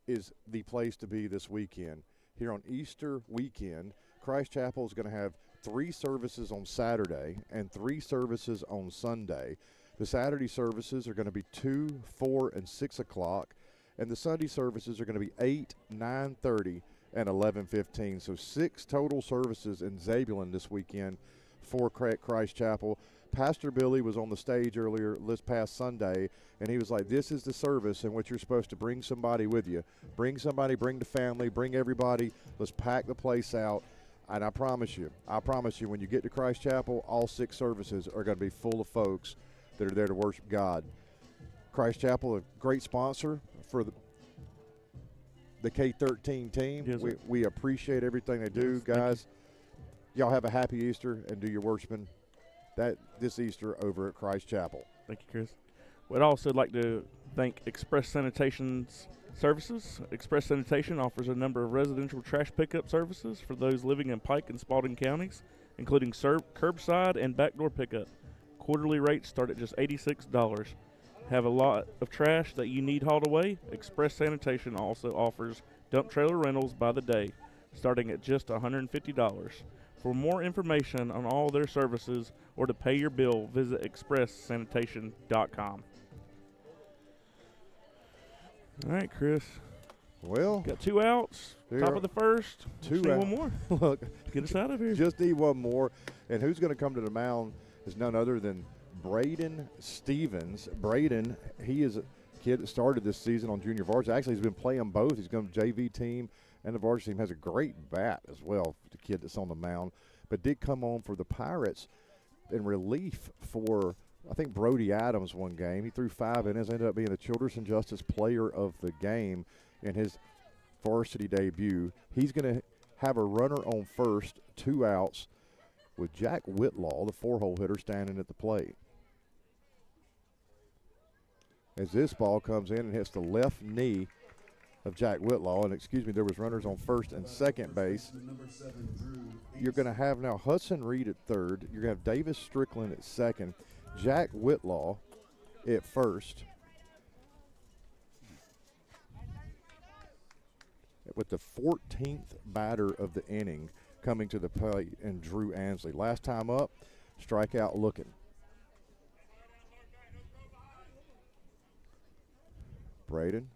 is the place to be this weekend. Here on Easter weekend, Christ Chapel is going to have 3 services on Saturday and 3 services on Sunday. The Saturday services are going to be 2, 4, and 6 o'clock, and the Sunday services are going to be 8, 9:30, and 11:15. So 6 total services in Zebulon this weekend for Christ Chapel. Pastor Billy was on the stage earlier this past Sunday, and he was like, this is the service in which you're supposed to bring somebody with you. Bring somebody, bring the family, bring everybody. Let's pack the place out. And I promise you, when you get to Christ Chapel, all 6 services are going to be full of folks that are there to worship God. Christ Chapel, a great sponsor for the K-13 team. Yes, we appreciate everything they do. Guys, y'all have a happy Easter and do your worshiping this Easter over at Christ Chapel. Thank you, Chris. We'd also like to thank Express Sanitation's services. Express Sanitation offers a number of residential trash pickup services for those living in Pike and Spalding counties, including curbside and backdoor pickup. Quarterly rates start at just $86. Have a lot of trash that you need hauled away? Express Sanitation also offers dump trailer rentals by the day, starting at just $150. For more information on all their services or to pay your bill, visit expresssanitation.com. All right, Chris. Well, Got 2 outs, top of the first. Two Just need out. one more. Look, Get us out of here. just need one more. And who's going to come to the mound is none other than Braden Stevens. Braden, he is a kid that started this season on junior varsity. Actually, he's been playing both. He's going to JV team and the varsity team. Has a great bat as well, the kid that's on the mound. But did come on for the Pirates in relief for, I think, Brody Adams one game. He threw 5 innings, ended up being the Childress and Justice player of the game in his varsity debut. He's going to have a runner on first, 2 outs, with Jack Whitlaw, the 4-hole hitter, standing at the plate. As this ball comes in and hits the left knee of Jack Whitlaw, and excuse me, there was runners on first and second base. You're going to have now Hudson Reed at third. You're going to have Davis Strickland at second, Jack Whitlaw at first, with the 14th batter of the inning coming to the plate, and Drew Ansley. Last time up, strikeout looking. Braden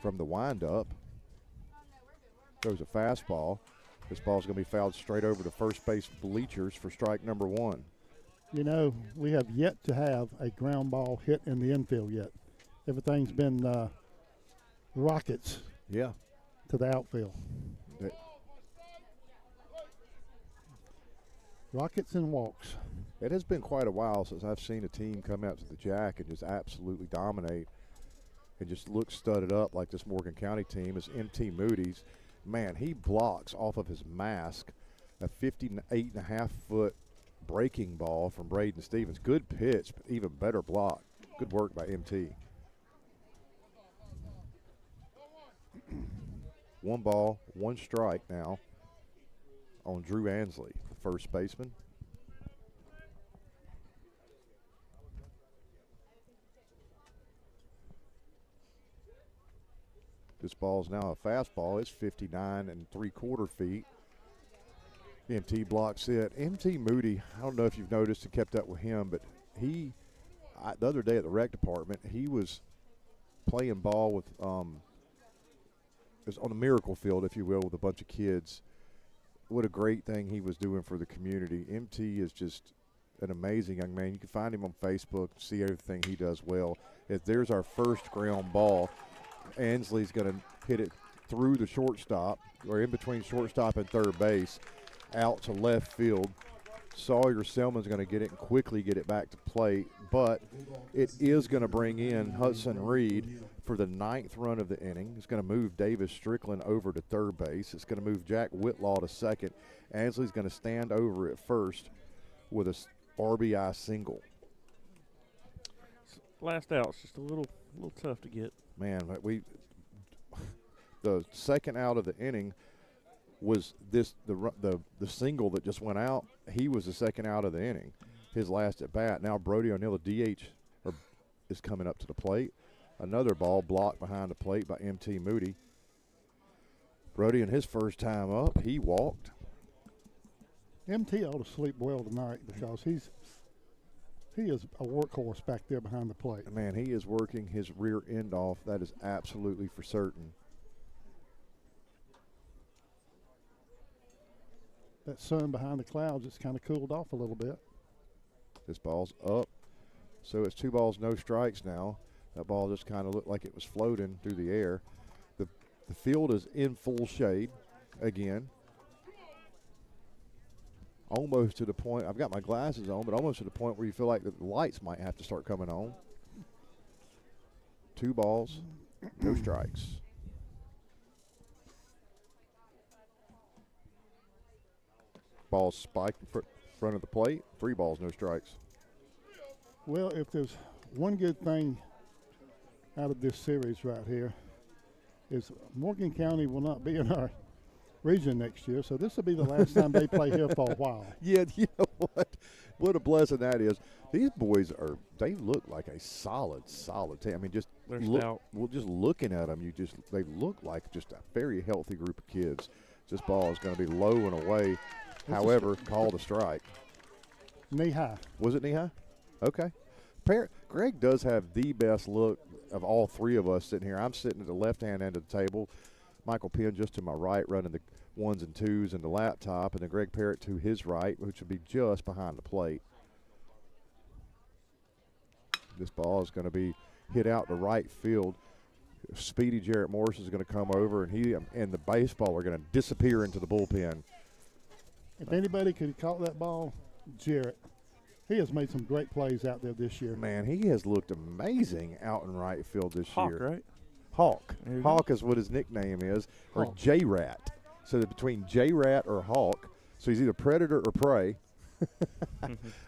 from the windup throws a fastball. This ball's going to be fouled straight over to first base bleachers for strike number 1. You know, we have yet to have a ground ball hit in the infield yet. Everything's been rockets to the outfield. Rockets and walks. It has been quite a while since I've seen a team come out to the Jack and just absolutely dominate and just look studded up like this Morgan County team. Is MT Moody's. Man, he blocks off of his mask a 58.5-foot breaking ball from Braden Stevens. Good pitch, but even better block. Good work by MT. 1 ball, 1 strike now on Drew Ansley, the first baseman. This ball is now a fastball. It's 59 3/4 feet. MT blocks it. MT Moody, I don't know if you've noticed and kept up with him, but the other day at the rec department, he was playing ball with, it was on the miracle field, if you will, with a bunch of kids. What a great thing he was doing for the community. MT is just an amazing young man. You can find him on Facebook, see everything he does well. If there's our first ground ball, Ansley's going to hit it through the shortstop, or in between shortstop and third base, out to left field. Sawyer Selman's going to get it and quickly get it back to plate, but it is going to bring in Hudson Reed for the 9th run of the inning. It's going to move Davis Strickland over to third base. It's going to move Jack Whitlaw to second. Ansley's going to stand over at first with a RBI single. Last out's just a little tough to get. Man, the second out of the inning was the single that just went out. He was the second out of the inning, his last at bat. Now Brody O'Neill, the DH, is coming up to the plate. Another ball blocked behind the plate by MT Moody. Brody, in his first time up, he walked. MT ought to sleep well tonight because he is a workhorse back there behind the plate. Man, he is working his rear end off. That is absolutely for certain. That sun behind the clouds just kind of cooled off a little bit. This ball's up. So it's 2 balls, no strikes now. That ball just kind of looked like it was floating through the air. The field is in full shade again. Almost to the point, I've got my glasses on, but almost to the point where you feel like the lights might have to start coming on. 2 balls, no strikes. Ball spiked in front of the plate. 3 balls, no strikes. Well, if there's one good thing out of this series right here, is Morgan County will not be in our region next year, so this will be the last time they play here for a while. Yeah, you know what? What a blessing that is. These boys they look like a solid team. I mean, just looking at them, they look like just a very healthy group of kids. This ball is going to be low and away. However, called a strike. Knee high. Was it knee high? Okay. Greg does have the best look of all 3 of us sitting here. I'm sitting at the left-hand end of the table. Michael Penn just to my right running the 1s and 2s and the laptop, and then Greg Parrott to his right, which would be just behind the plate. This ball is going to be hit out to right field. Speedy Jarrett Morris is going to come over, and he and the baseball are going to disappear into the bullpen. If anybody could have caught that ball, Jarrett. He has made some great plays out there this year. Man, he has looked amazing out in right field this Hawk, year. right? Hawk. There you go. Hawk is what his nickname is, or Hawk. J-Rat. So that between J-Rat or Hawk, so he's either predator or prey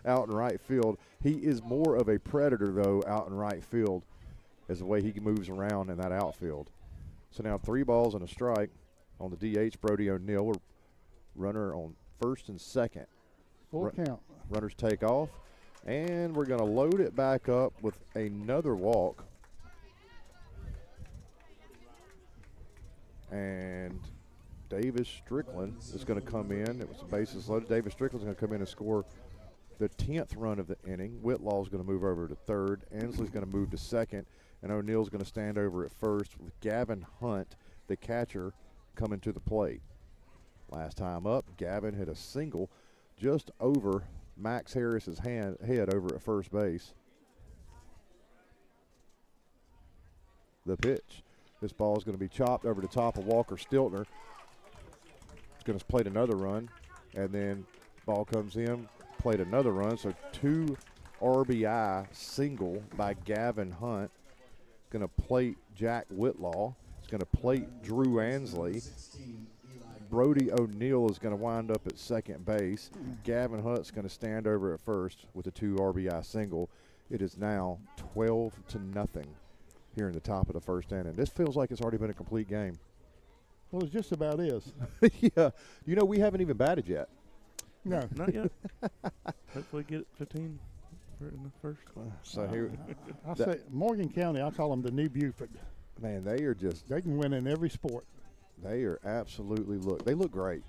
out in right field. He is more of a predator, though, out in right field as the way he moves around in that outfield. So now 3 balls and a strike on the DH, Brody O'Neill. We're runner on first and second. Full count. Runners take off, and we're going to load it back up with another walk. And Davis Strickland is going to come in. It was the bases loaded. Davis Strickland's going to come in and score the 10th run of the inning. Whitlaw's going to move over to third. Ansley's going to move to second. And O'Neill's going to stand over at first with Gavin Hunt, the catcher, coming to the plate. Last time up, Gavin hit a single just over Max Harris's head over at first base. The pitch. This ball is going to be chopped over the top of Walker Stiltner. It's going to plate another run, and then ball comes in, played another run. So 2 RBI single by Gavin Hunt. Going to plate Jack Whitlaw. It's going to plate Drew Ansley. Brody O'Neill is going to wind up at second base. Gavin Hunt's going to stand over at first with a 2 RBI single. It is now 12-0 here in the top of the first inning. This feels like it's already been a complete game. Well, it just about is. Yeah. You know, we haven't even batted yet. No. Not yet. Hopefully get 15 in the first. So here, I say Morgan County, I call them the new Buford. man, they are just, They can win in every sport. they are absolutely they look great.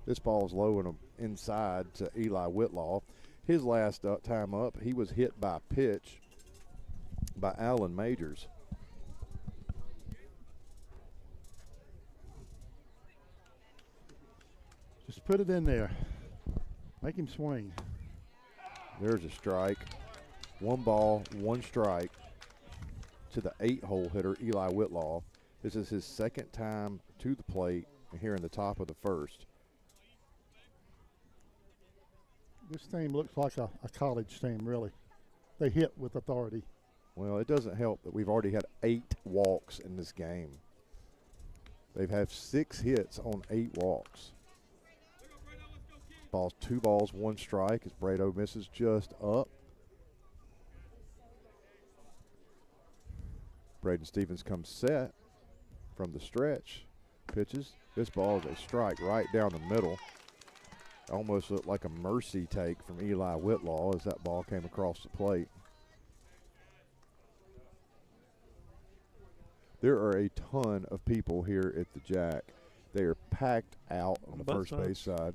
This ball is low and inside to Eli Whitlaw. His last time up, he was hit by a pitch by Alan Majors. Just put it in there. Make him swing. There's a strike. 1 ball, 1 strike to the 8-hole hitter, Eli Whitlaw. This is his second time to the plate here in the top of the first. This team looks like a college team, really. They hit with authority. Well, it doesn't help that we've already had 8 walks in this game. They've had 6 hits on 8 walks. Ball's 2 balls, 1 strike as Brado misses just up. Braden Stevens comes set from the stretch. Pitches. This ball is a strike right down the middle. Almost looked like a mercy take from Eli Whitlaw as that ball came across the plate. There are a ton of people here at the Jack. They are packed out on the Both first base side.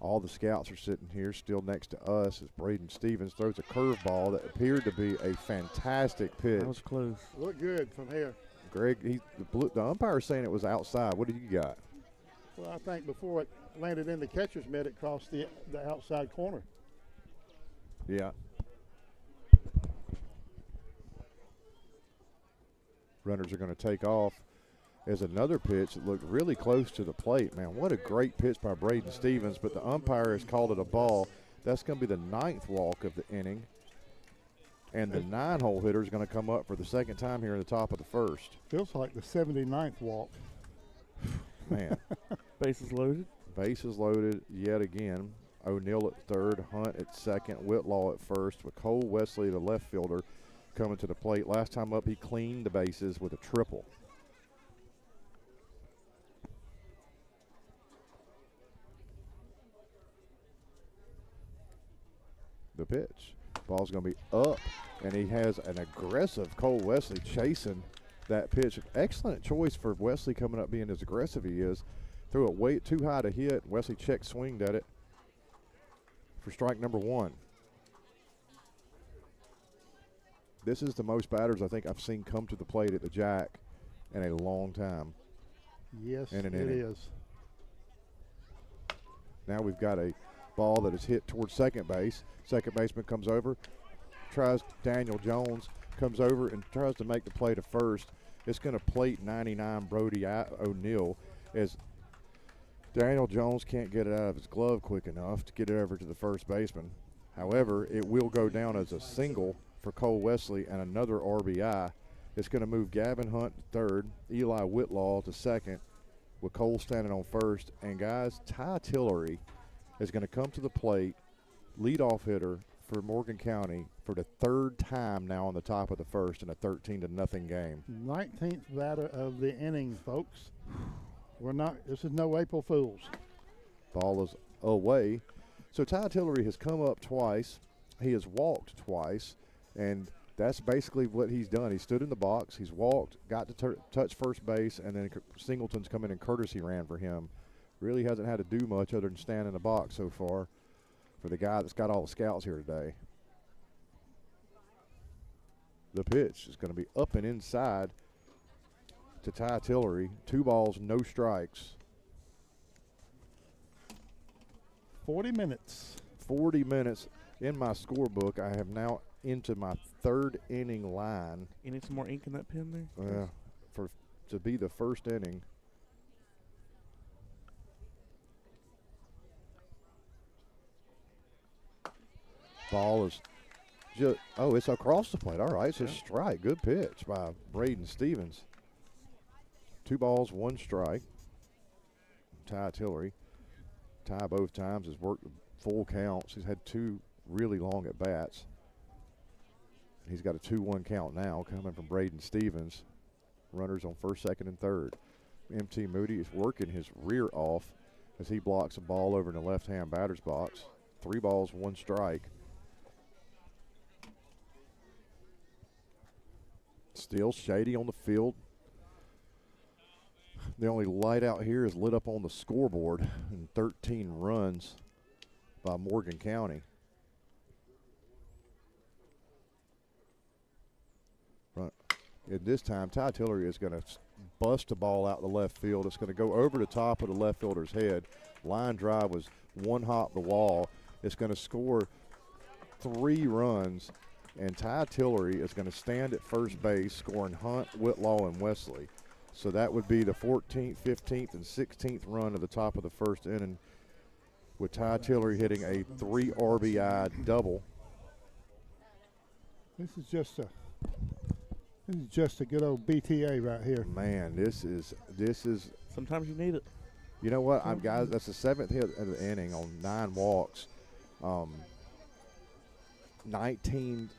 All the scouts are sitting here still next to us as Braden Stevens throws a curveball that appeared to be a fantastic pitch. That was close. Look good from here. Greg, the umpire is saying it was outside. What do you got? Well, I think before it landed in the catcher's mitt, it crossed the outside corner. Yeah. Runners are going to take off as another pitch that looked really close to the plate. Man, what a great pitch by Braden Stevens, but the umpire has called it a ball. That's going to be the 9th walk of the inning. And the 9-hole hitter is going to come up for the second time here in the top of the first. Feels like the 79th walk. Man, Bases loaded. bases loaded yet again. O'Neill at third, Hunt at second, Whitlaw at first, with Cole Wesley, the left fielder, coming to the plate. Last time up, he cleaned the bases with a triple. The pitch. Ball's going to be up, and he has an aggressive Cole Wesley chasing that pitch. Excellent choice for Wesley coming up being as aggressive he is. Threw it way too high to hit. Wesley check swinged at it for strike number 1. This is the most batters I think I've seen come to the plate at the Jack in a long time. Yes, In it an inning. is. Now we've got a ball that is hit towards second base. Second baseman comes over, Daniel Jones comes over and tries to make the play to first. It's going to plate 99 Brody O'Neill as Daniel Jones can't get it out of his glove quick enough to get it over to the first baseman. However, it will go down as a single for Cole Wesley and another RBI It's going to move Gavin Hunt to third, Eli Whitlaw to second, with Cole standing on first. And, guys, Ty Tillery is going to come to the plate, leadoff hitter for Morgan County for the third time now on the top of the first in a 13-0 game. 19th batter of the inning, folks. This is no April Fools. Ball is away. So Ty Tillery has come up twice. He has walked twice, and that's basically what he's done. He stood in the box, he's walked, got to touch first base, and then Singleton's come in and courtesy ran for him. Really hasn't had to do much other than stand in the box so far for the guy that's got all the scouts here today. The pitch is going to be up and inside to Ty Tillery. 2 balls, no strikes. 40 minutes. 40 minutes in my scorebook. I have now into my 3rd inning line. You need some more ink in that pen there? Yeah, to be the first inning. Ball is just, it's across the plate. All right, it's a strike. Good pitch by Braden Stevens. 2 balls, 1 strike. Ty Tillery. Ty both times has worked full counts. He's had 2 really long at bats. He's got a 2-1 count now coming from Braden Stevens. Runners on first, second, and third. MT Moody is working his rear off as he blocks a ball over in the left-hand batter's box. 3 balls, 1 strike. Still shady on the field. The only light out here is lit up on the scoreboard, and 13 runs by Morgan County. Right. And this time, Ty Tillery is going to bust a ball out the left field. It's going to go over the top of the left fielder's head. Line drive was 1 hop the wall. It's going to score 3 runs, and Ty Tillery is going to stand at first base, scoring Hunt, Whitlaw, and Wesley. So that would be the 14th, 15th, and 16th run of the top of the first inning, with Ty Tillery hitting a 3 RBI double. This is just a good old BTA right here. Man, this is. Sometimes you need it. You know what, guys? That's the 7th hit of the inning on 9 walks. The 19th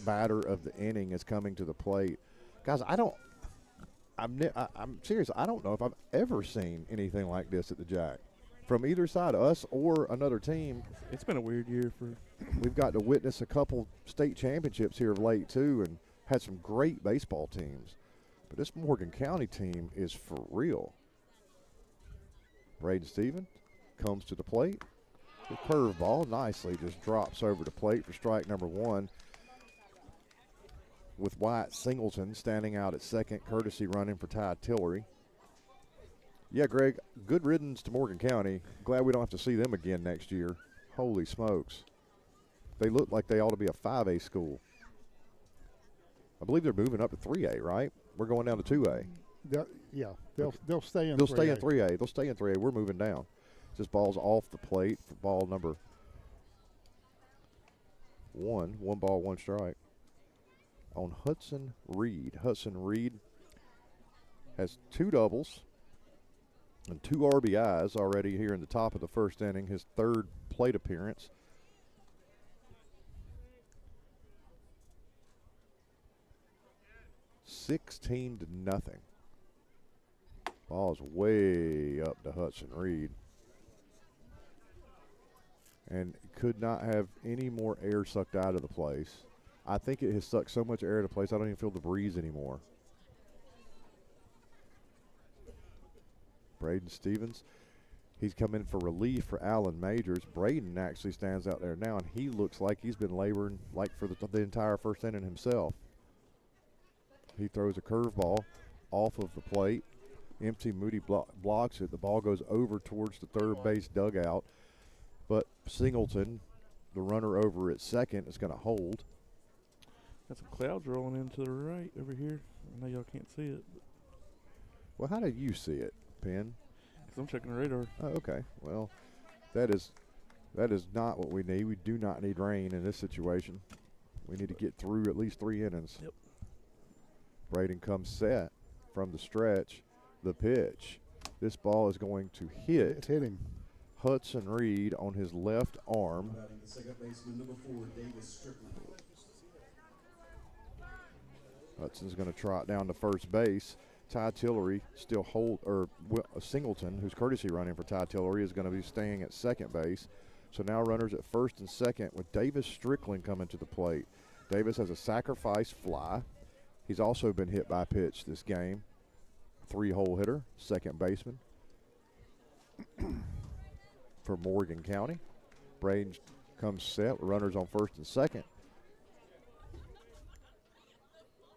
batter of the inning is coming to the plate. Guys, I'm serious. I don't know if I've ever seen anything like this at the Jack from either side of us or another team. It's been a weird year for. We've got to witness a couple state championships here of late too, and had some great baseball teams. But this Morgan County team is for real. Braden Stevens comes to the plate. The curveball nicely just drops over the plate for strike number 1. With Wyatt Singleton standing out at second, courtesy running for Ty Tillery. Yeah, Greg, good riddance to Morgan County. Glad we don't have to see them again next year. Holy smokes. They look like they ought to be a 5A school. I believe they're moving up to 3A, right? We're going down to 2A. They'll stay in 3A. They'll stay in 3A. They'll stay in 3A. We're moving down. Just ball's off the plate for ball number 1. 1 ball, 1 strike. On Hudson Reed. Hudson Reed has 2 doubles and 2 RBIs already here in the top of the first inning, his 3rd plate appearance. $16-0. Ball's way up to Hudson Reed. And could not have any more air sucked out of the place. I think it has sucked so much air to place, I don't even feel the breeze anymore. Braden Stevens, he's come in for relief for Alan Majors. Braden actually stands out there now, and he looks like he's been laboring like for the entire first inning himself. He throws a curveball off of the plate. MT Moody blocks it. The ball goes over towards the third base dugout, but Singleton, the runner over at second, is going to hold. Got some clouds rolling in to the right over here. I know y'all can't see it. Well, how do you see it, Penn? Because I'm checking the radar. Oh, okay. Well, that is not what we need. We do not need rain in this situation. We need to get through at least 3 innings. Yep. Braden comes set from the stretch. The pitch. This ball is going to It's hitting. Hudson Reed on his left arm. Hudson's going to trot down to first base. Ty Tillery still Singleton, who's courtesy running for Ty Tillery, is going to be staying at second base. So now runners at first and second with Davis Strickland coming to the plate. Davis has a sacrifice fly. He's also been hit by a pitch this game. 3-hole hitter, second baseman for Morgan County. Braden comes set with runners on first and second.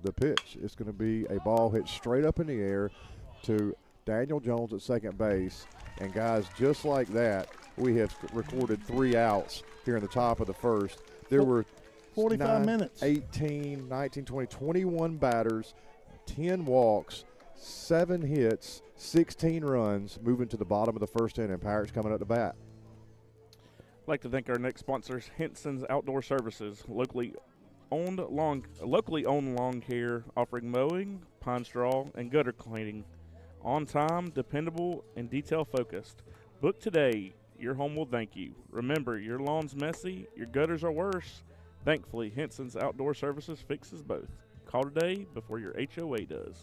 The pitch is going to be a ball hit straight up in the air to Daniel Jones at second base. And guys, just like that, we have recorded 3 outs here in the top of the first. There were 45 minutes. 18, 19, 20, 21 batters, 10 walks, 7 hits, 16 runs, moving to the bottom of the first inning. Pirates coming up to bat. I'd like to thank our next sponsors, Henson's Outdoor Services, locally owned lawn care, offering mowing, pine straw, and gutter cleaning. On time, dependable, and detail focused. Book today. Your home will thank you. Remember, your lawn's messy, your gutters are worse. Thankfully, Henson's Outdoor Services fixes both. Call today before your HOA does.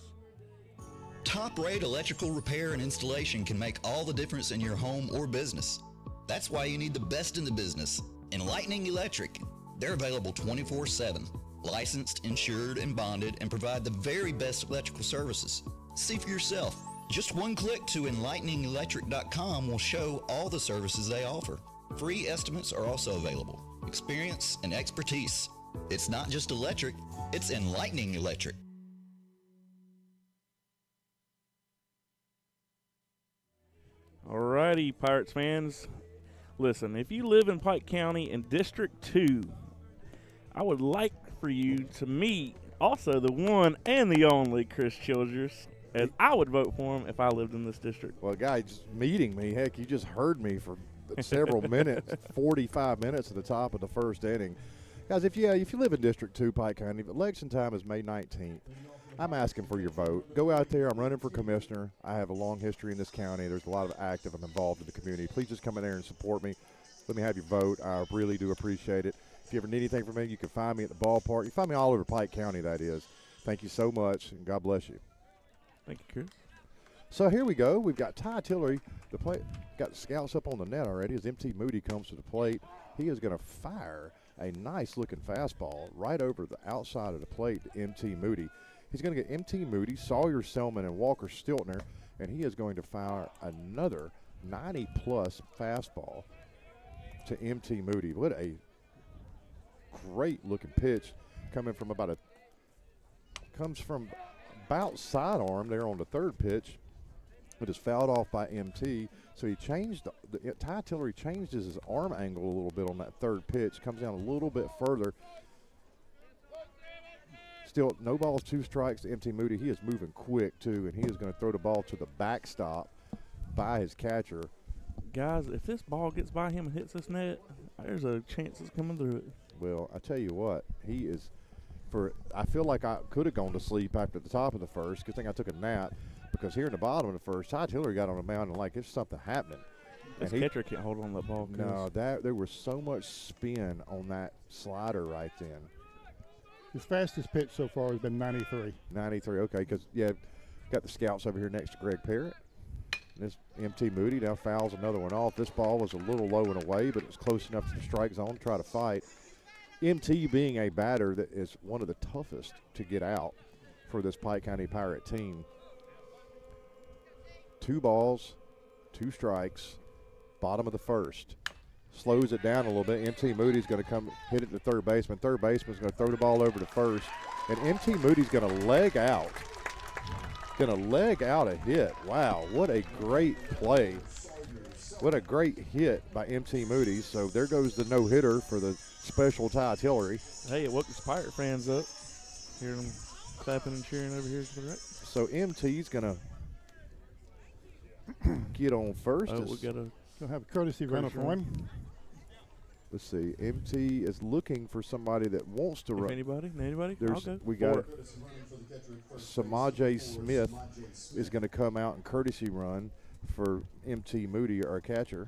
Top-rate electrical repair and installation can make all the difference in your home or business. That's why you need the best in the business, Enlightening Electric. They're available 24/7, licensed, insured, and bonded, and provide the very best electrical services. See for yourself. Just one click to enlighteningelectric.com will show all the services they offer. Free estimates are also available. Experience and expertise. It's not just electric, it's Enlightening Electric. Alrighty, Pirates fans. Listen, if you live in Pike County in District 2, I would like for you to meet also the one and the only Chris Childress, as I would vote for him if I lived in this district. Well, guys, meeting me, heck, you just heard me for several minutes, 45 minutes at the top of the first inning. Guys, if you live in District 2, Pike County, election time is May 19th. I'm asking for your vote. Go out there. I'm running for commissioner. I have a long history in this county. There's a lot of active. I'm involved in the community. Please just come in there and support me. Let me have your vote. I really do appreciate it. If you ever need anything from me, you can find me at the ballpark. You can find me all over Pike County, that is. Thank you so much, and God bless you. Thank you, Chris. So here we go. We've got Ty Tillery. Got the scouts up on the net already as MT Moody comes to the plate. He is going to fire a nice-looking fastball right over the outside of the plate to MT Moody. He's going to get MT Moody, Sawyer Selman, and Walker Stiltner, and he is going to fire another 90-plus fastball to MT Moody. What a great-looking pitch coming from comes from about sidearm there on the third pitch. It is fouled off by MT. So he changed, Ty Tillery changed his arm angle a little bit on that third pitch, comes down a little bit further. Still, no balls, 2 strikes to MT Moody. He is moving quick, too, and he is going to throw the ball to the backstop by his catcher. Guys, if this ball gets by him and hits this net, there's a chance it's coming through it. Well, I tell you what, I feel like I could have gone to sleep after the top of the first. Good thing I took a nap, because here in the bottom of the first, Ty Tillery got on the mound and like there's something happening. This catcher can't hold on to that ball. No, there was so much spin on that slider right then. His fastest pitch so far has been 93. 93, okay, because, got the scouts over here next to Greg Parrott. This MT Moody now fouls another one off. This ball was a little low and away, but it was close enough to the strike zone to try to fight. MT being a batter that is one of the toughest to get out for this Pike County Pirate team. 2 balls, 2 strikes, bottom of the first. Slows it down a little bit. MT Moody's going to come hit it to third baseman. Third baseman's going to throw the ball over to first. And MT Moody's going to leg out. Going to leg out a hit. Wow, what a great play. What a great hit by MT Moody. So there goes the no-hitter for the special Ty Tillery. Hey, it woke the Pirate fans up. Hearing them clapping and cheering over here to the right. So MT's going to get on first. Oh, we got Gonna have a courtesy runner for him. let's see. MT is looking for somebody that wants to run. Anybody? I'll There's go. we got Samaje Smith is going to come out and courtesy run for MT Moody, our catcher.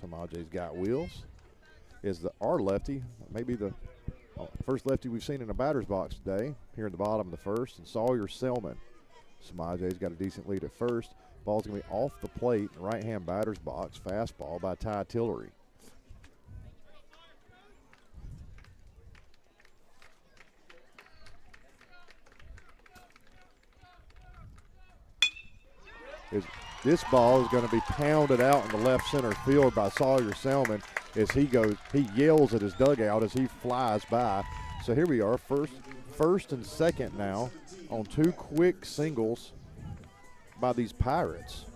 Samaje's got wheels. Is our lefty, maybe the first lefty we've seen in a batter's box today, here in the bottom of the first, and Sawyer Selman. Samaje's got a decent lead at first. Ball's going to be off the plate in the right-hand batter's box. Fastball by Ty Tillery. This ball is going to be pounded out in the left center field by Sawyer Selman as he yells at his dugout as he flies by. So here we are, first and second now on two quick singles by these Pirates.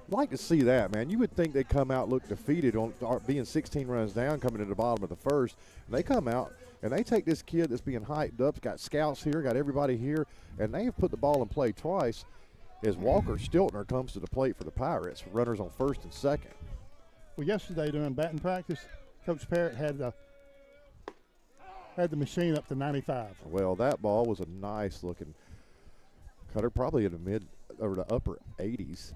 I'd like to see that, man. You would think they'd come out, look defeated on being 16 runs down, coming to the bottom of the first. And they come out and they take this kid that's being hyped up, got scouts here, got everybody here, and they have put the ball in play twice as Walker Stiltner comes to the plate for the Pirates. Runners on first and second. Well, yesterday during batting practice, Coach Parrott had the machine up to 95. Well, that ball was a nice looking cutter, probably in the mid or the upper 80s.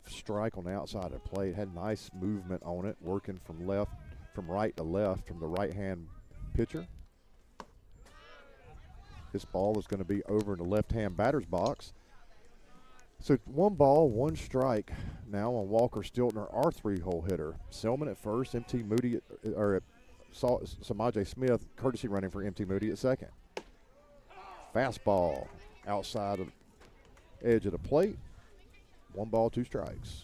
Strike on the outside of the plate, had nice movement on it, working from right to left from the right-hand pitcher. This ball is going to be over in the left-hand batter's box. So 1 ball, 1 strike now on Walker Stiltner, our 3-hole hitter. Selman at first, MT Moody Samaje Smith, courtesy running for MT Moody at second. Fastball outside of the edge of the plate. 1 ball, 2 strikes.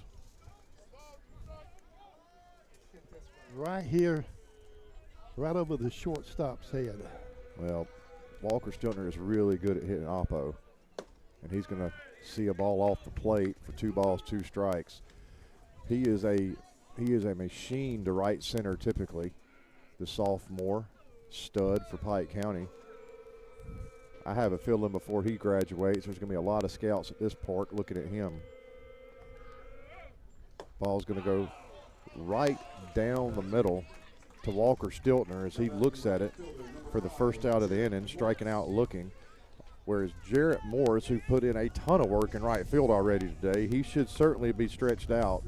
Right here, right over the shortstop's head. Well, Walker Stiltner is really good at hitting oppo, and he's going to see a ball off the plate for 2 balls, 2 strikes. He is a machine to right center typically. The sophomore stud for Pike County. I have a feeling before he graduates, there's going to be a lot of scouts at this park looking at him. Ball's going to go right down the middle to Walker Stiltner as he looks at it for the first out of the inning, striking out looking. Whereas Jarrett Morris, who put in a ton of work in right field already today, he should certainly be stretched out.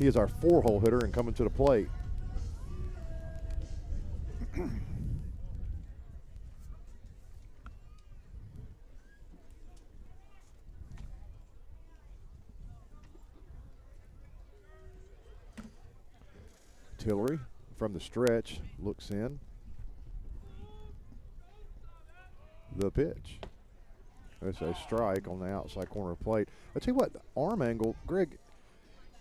He is our 4-hole hitter and coming to the plate. Tillery from the stretch looks in. The pitch. It's a strike on the outside corner of the plate. I tell you what, the arm angle, Greg,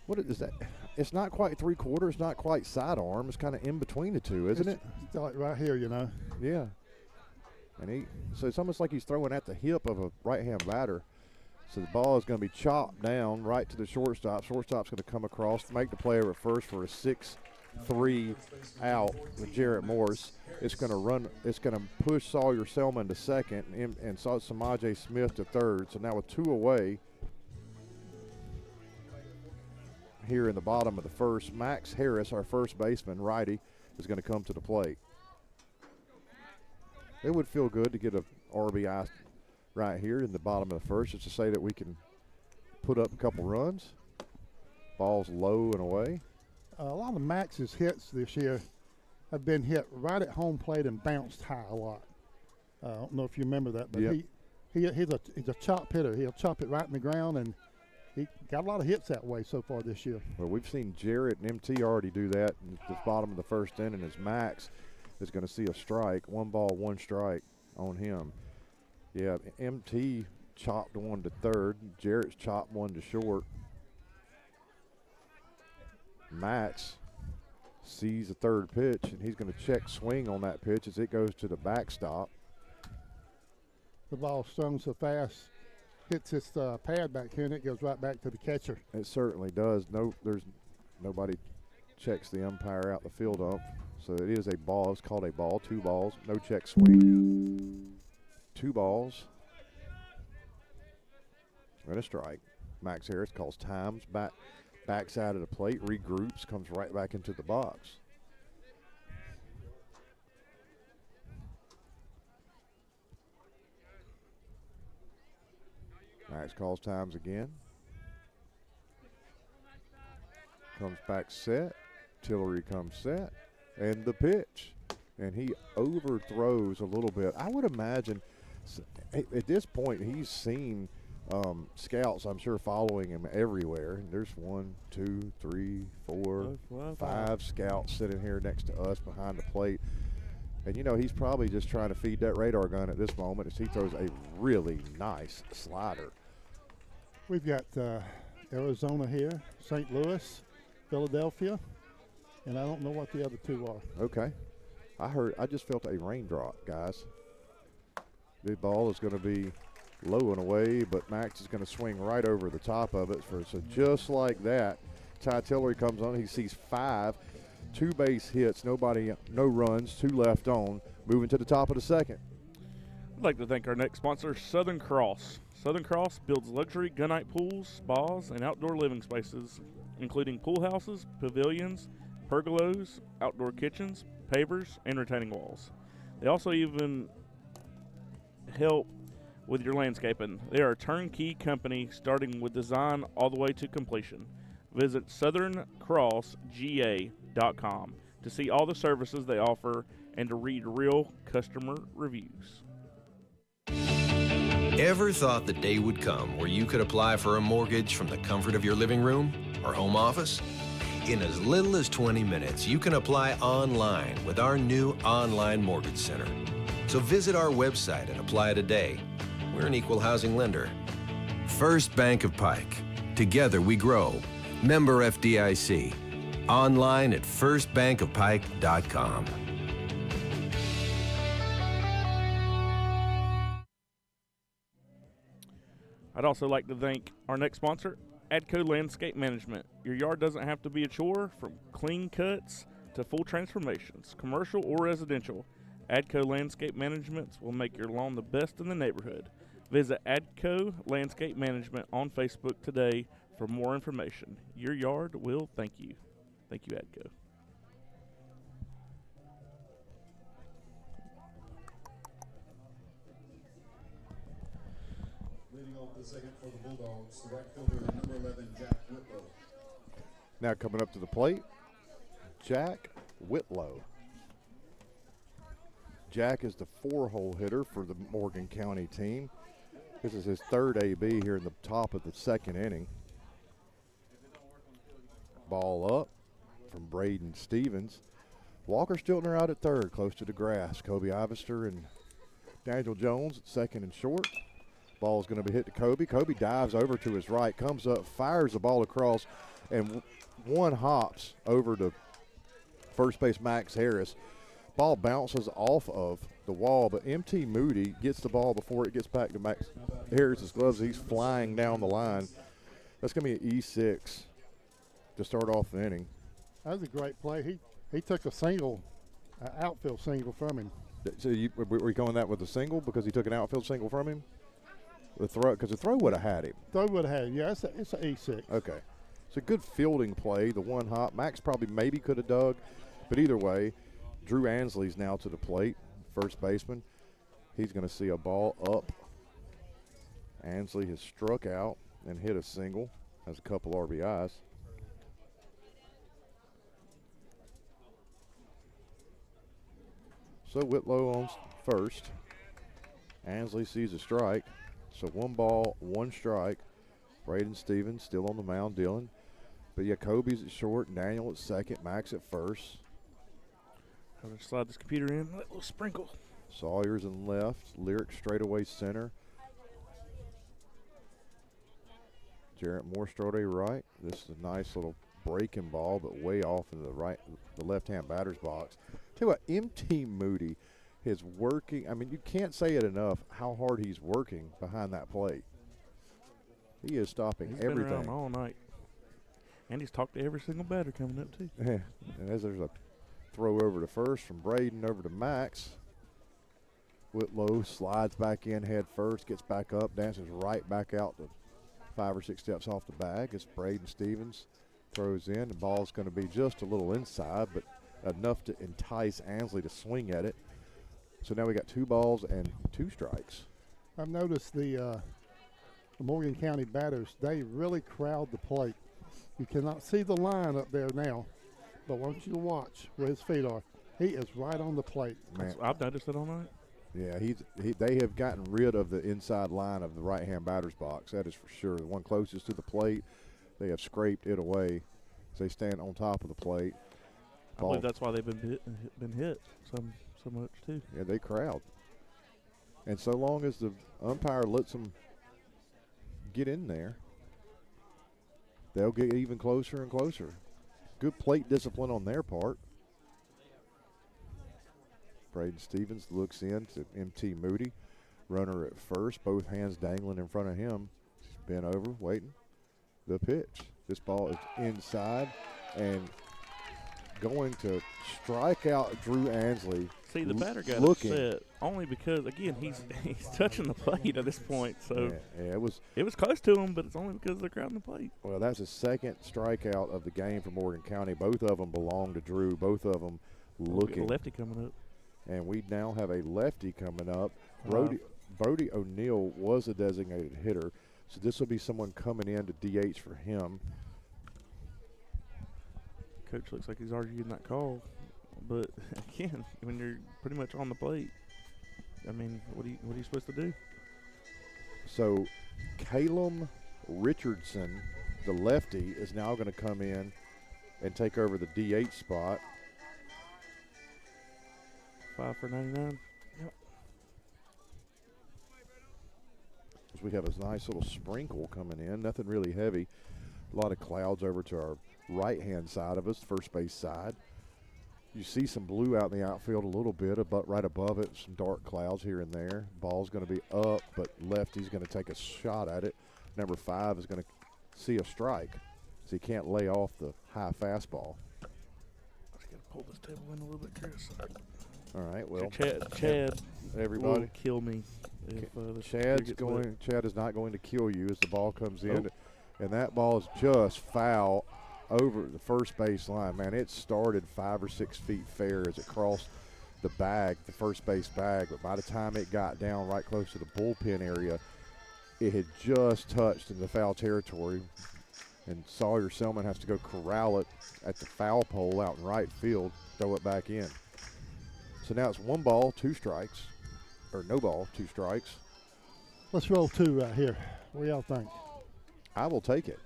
what is that? It's not quite 3/4, not quite sidearm. It's kind of in between the two, isn't it? It's like right here, you know. Yeah. And so it's almost like he's throwing at the hip of a right-hand batter. So the ball is going to be chopped down right to the shortstop. Shortstop's going to come across, make the play over first for a 6-3 out with Jarrett Morris. It's going to push Sawyer Selman to second and Samaje Smith to third. So now with 2 away here in the bottom of the first, Max Harris, our first baseman, righty, is going to come to the plate. It would feel good to get a RBI right here in the bottom of the first, just to say that we can put up a couple runs. Ball's low and away. A lot of Max's hits this year have been hit right at home plate and bounced high a lot. I don't know if you remember that, but yep. he's a chop hitter. He'll chop it right in the ground, and he got a lot of hits that way so far this year. Well, we've seen Jarrett and MT already do that in the bottom of the first inning as Max is going to see a strike. 1 ball, 1 strike on him. Yeah, MT chopped 1 to third. Jarrett's chopped 1 to short. Max sees the third pitch, and he's going to check swing on that pitch as it goes to the backstop. The ball strung so fast, hits its pad back here, and it goes right back to the catcher. It certainly does. There's nobody checks the umpire out the field ump, so it is a ball. It's called a ball. 2 balls, no check swing. 2 balls and a strike. Max Harris calls times back backside of the plate, regroups, comes right back into the box. Max calls times again. Comes back set. Tillery comes set. And the pitch. And he overthrows a little bit. I would imagine at this point he's seen scouts, I'm sure, following him everywhere. And there's 1, 2, 3, 4, 5 scouts sitting here next to us behind the plate. And, you know, he's probably just trying to feed that radar gun at this moment as he throws a really nice slider. We've got Arizona here, St. Louis, Philadelphia, and I don't know what the other two are. Okay. I just felt a raindrop, guys. The ball is going to be low and away, but Max is going to swing right over the top of it. So just like that, Ty Tillery comes on. He sees 5, 2 base hits, no runs, 2 left on, moving to the top of the second. I'd like to thank our next sponsor, Southern Cross. Southern Cross builds luxury gunite pools, spas, and outdoor living spaces, including pool houses, pavilions, pergolas, outdoor kitchens, pavers, and retaining walls. They also even help with your landscaping. They are a turnkey company starting with design all the way to completion. Visit southerncrossga.com to see all the services they offer and to read real customer reviews. Ever thought the day would come where you could apply for a mortgage from the comfort of your living room or home office? In as little as 20 minutes, you can apply online with our new online mortgage center. So visit our website and apply today. We're an equal housing lender. First Bank of Pike. Together we grow. Member FDIC. Online at firstbankofpike.com. I'd also like to thank our next sponsor, Adco Landscape Management. Your yard doesn't have to be a chore, from clean cuts to full transformations, commercial or residential. Adco Landscape Management will make your lawn the best in the neighborhood. Visit Adco Landscape Management on Facebook today for more information. Your yard will thank you. Thank you, Adco. Leading off the second for the Bulldogs, the right fielder, number 11, Jack Whitlow. Now coming up to the plate, Jack Whitlow. Jack is the 4-hole hitter for the Morgan County team. This is his 3rd AB here in the top of the 2nd inning. Ball up from Braden Stevens. Walker Stiltner out at 3rd, close to the grass. Kobe Ivester and Daniel Jones at 2nd and short. Ball's going to be hit to Kobe. Kobe dives over to his right, comes up, fires the ball across, and one hops over to first base Max Harris. Ball bounces off of the wall, but MT Moody gets the ball before it gets back to Max Harris's gloves. He's flying down the line. That's going to be an E6 to start off the inning. That was a great play. He took a single, outfield single from him. So were you going that with a single because he took an outfield single from him? The throw, because the throw would have had him. Throw would have had him. Yeah, it's an E6. Okay. It's a good fielding play, the one hop. Max probably maybe could have dug, but either way, Drew Ansley's now to the plate, first baseman. He's going to see a ball up. Ansley has struck out and hit a single, has a couple RBIs. So Whitlow on first. Ansley sees a strike. So 1 ball, 1 strike. Braden Stevens still on the mound dealing. But yeah, Kobe's at short, and Daniel at 2nd, Max at 1st. I'm going to slide this computer in, let a little sprinkle. Sawyer's in left, Lyric straightaway center. Jarrett Moore straightaway right. This is a nice little breaking ball, but way off in the left-hand batter's box. Tell you what, MT Moody is working. I mean, you can't say it enough how hard he's working behind that plate. He is stopping He's everything. been around all night. And he's talked to every single batter coming up, too. Yeah, and as there's a throw over to first from Braden over to Max. Whitlow slides back in head first, gets back up, dances right back out to 5 or 6 steps off the bag. It's Braden Stevens throws in. The ball's going to be just a little inside, but enough to entice Ansley to swing at it. So now we got 2 balls and 2 strikes. I've noticed the Morgan County batters, they really crowd the plate. You cannot see the line up there now, but once you watch where his feet are, he is right on the plate. Man, I've noticed it all night. yeah, they have gotten rid of the inside line of the right-hand batter's box. That is for sure. The one closest to the plate, they have scraped it away. So they stand on top of the plate. I believe that's why they've been hit so much too. Yeah, they crowd. And so long as the umpire lets them get in there, they'll get even closer and closer. Good plate discipline on their part. Braden Stevens looks in to MT Moody. Runner at first, both hands dangling in front of him. He's bent over, waiting. The pitch. This ball is inside and going to strike out Drew Ansley. See, the batter got looking. upset only because, again, he's touching the plate at this point. So yeah, it was close to him, but it's only because they're crowding the plate. Well, that's the second strikeout of the game for Morgan County. Both of them belong to Drew. Both of them looking. A lefty coming up. And we now have a lefty coming up. Brody O'Neill was a designated hitter, so this will be someone coming in to DH for him. Coach looks like he's arguing that call, but again, when you're pretty much on the plate, I mean, what are you supposed to do? So, Calum Richardson, the lefty, is now going to come in and take over the DH spot. 5 for 99. Yep. We have a nice little sprinkle coming in, nothing really heavy. A lot of clouds over to our right-hand side of us, first base side. You see some blue out in the outfield a little bit, but right above it, some dark clouds here and there. Ball's going to be up, but lefty's going to take a shot at it. Number 5 is going to see a strike, so he can't lay off the high fastball. I just got to pull this table in a little bit, Chris. All right, well, Chad everybody, will kill me. If, Chad is not going to kill you as the ball comes in, and that ball is just foul over the first base line. Man, it started 5 or 6 feet fair as it crossed the bag, the first base bag, but by the time it got down right close to the bullpen area, it had just touched in the foul territory, and Sawyer Selman has to go corral it at the foul pole out in right field, throw it back in. So now it's 1 ball, 2 strikes, or no ball, 2 strikes. Let's roll 2 right here. What do y'all think? I will take it.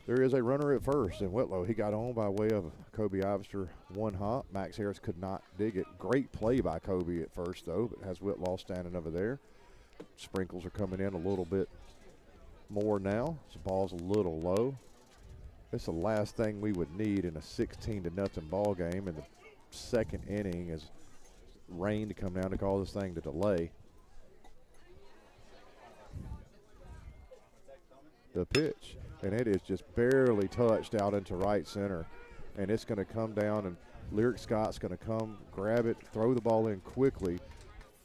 There is a runner at first in Whitlow. He got on by way of Kobe Ivester 1 hop. Max Harris could not dig it. Great play by Kobe at first, though, but has Whitlaw standing over there. Sprinkles are coming in a little bit more now. The ball's a little low. It's the last thing we would need in a 16-0 ball game in the second inning is rain to come down to cause this thing to delay. The pitch, and it is just barely touched out into right center, and it's going to come down, and Lyric Scott's going to come grab it, throw the ball in quickly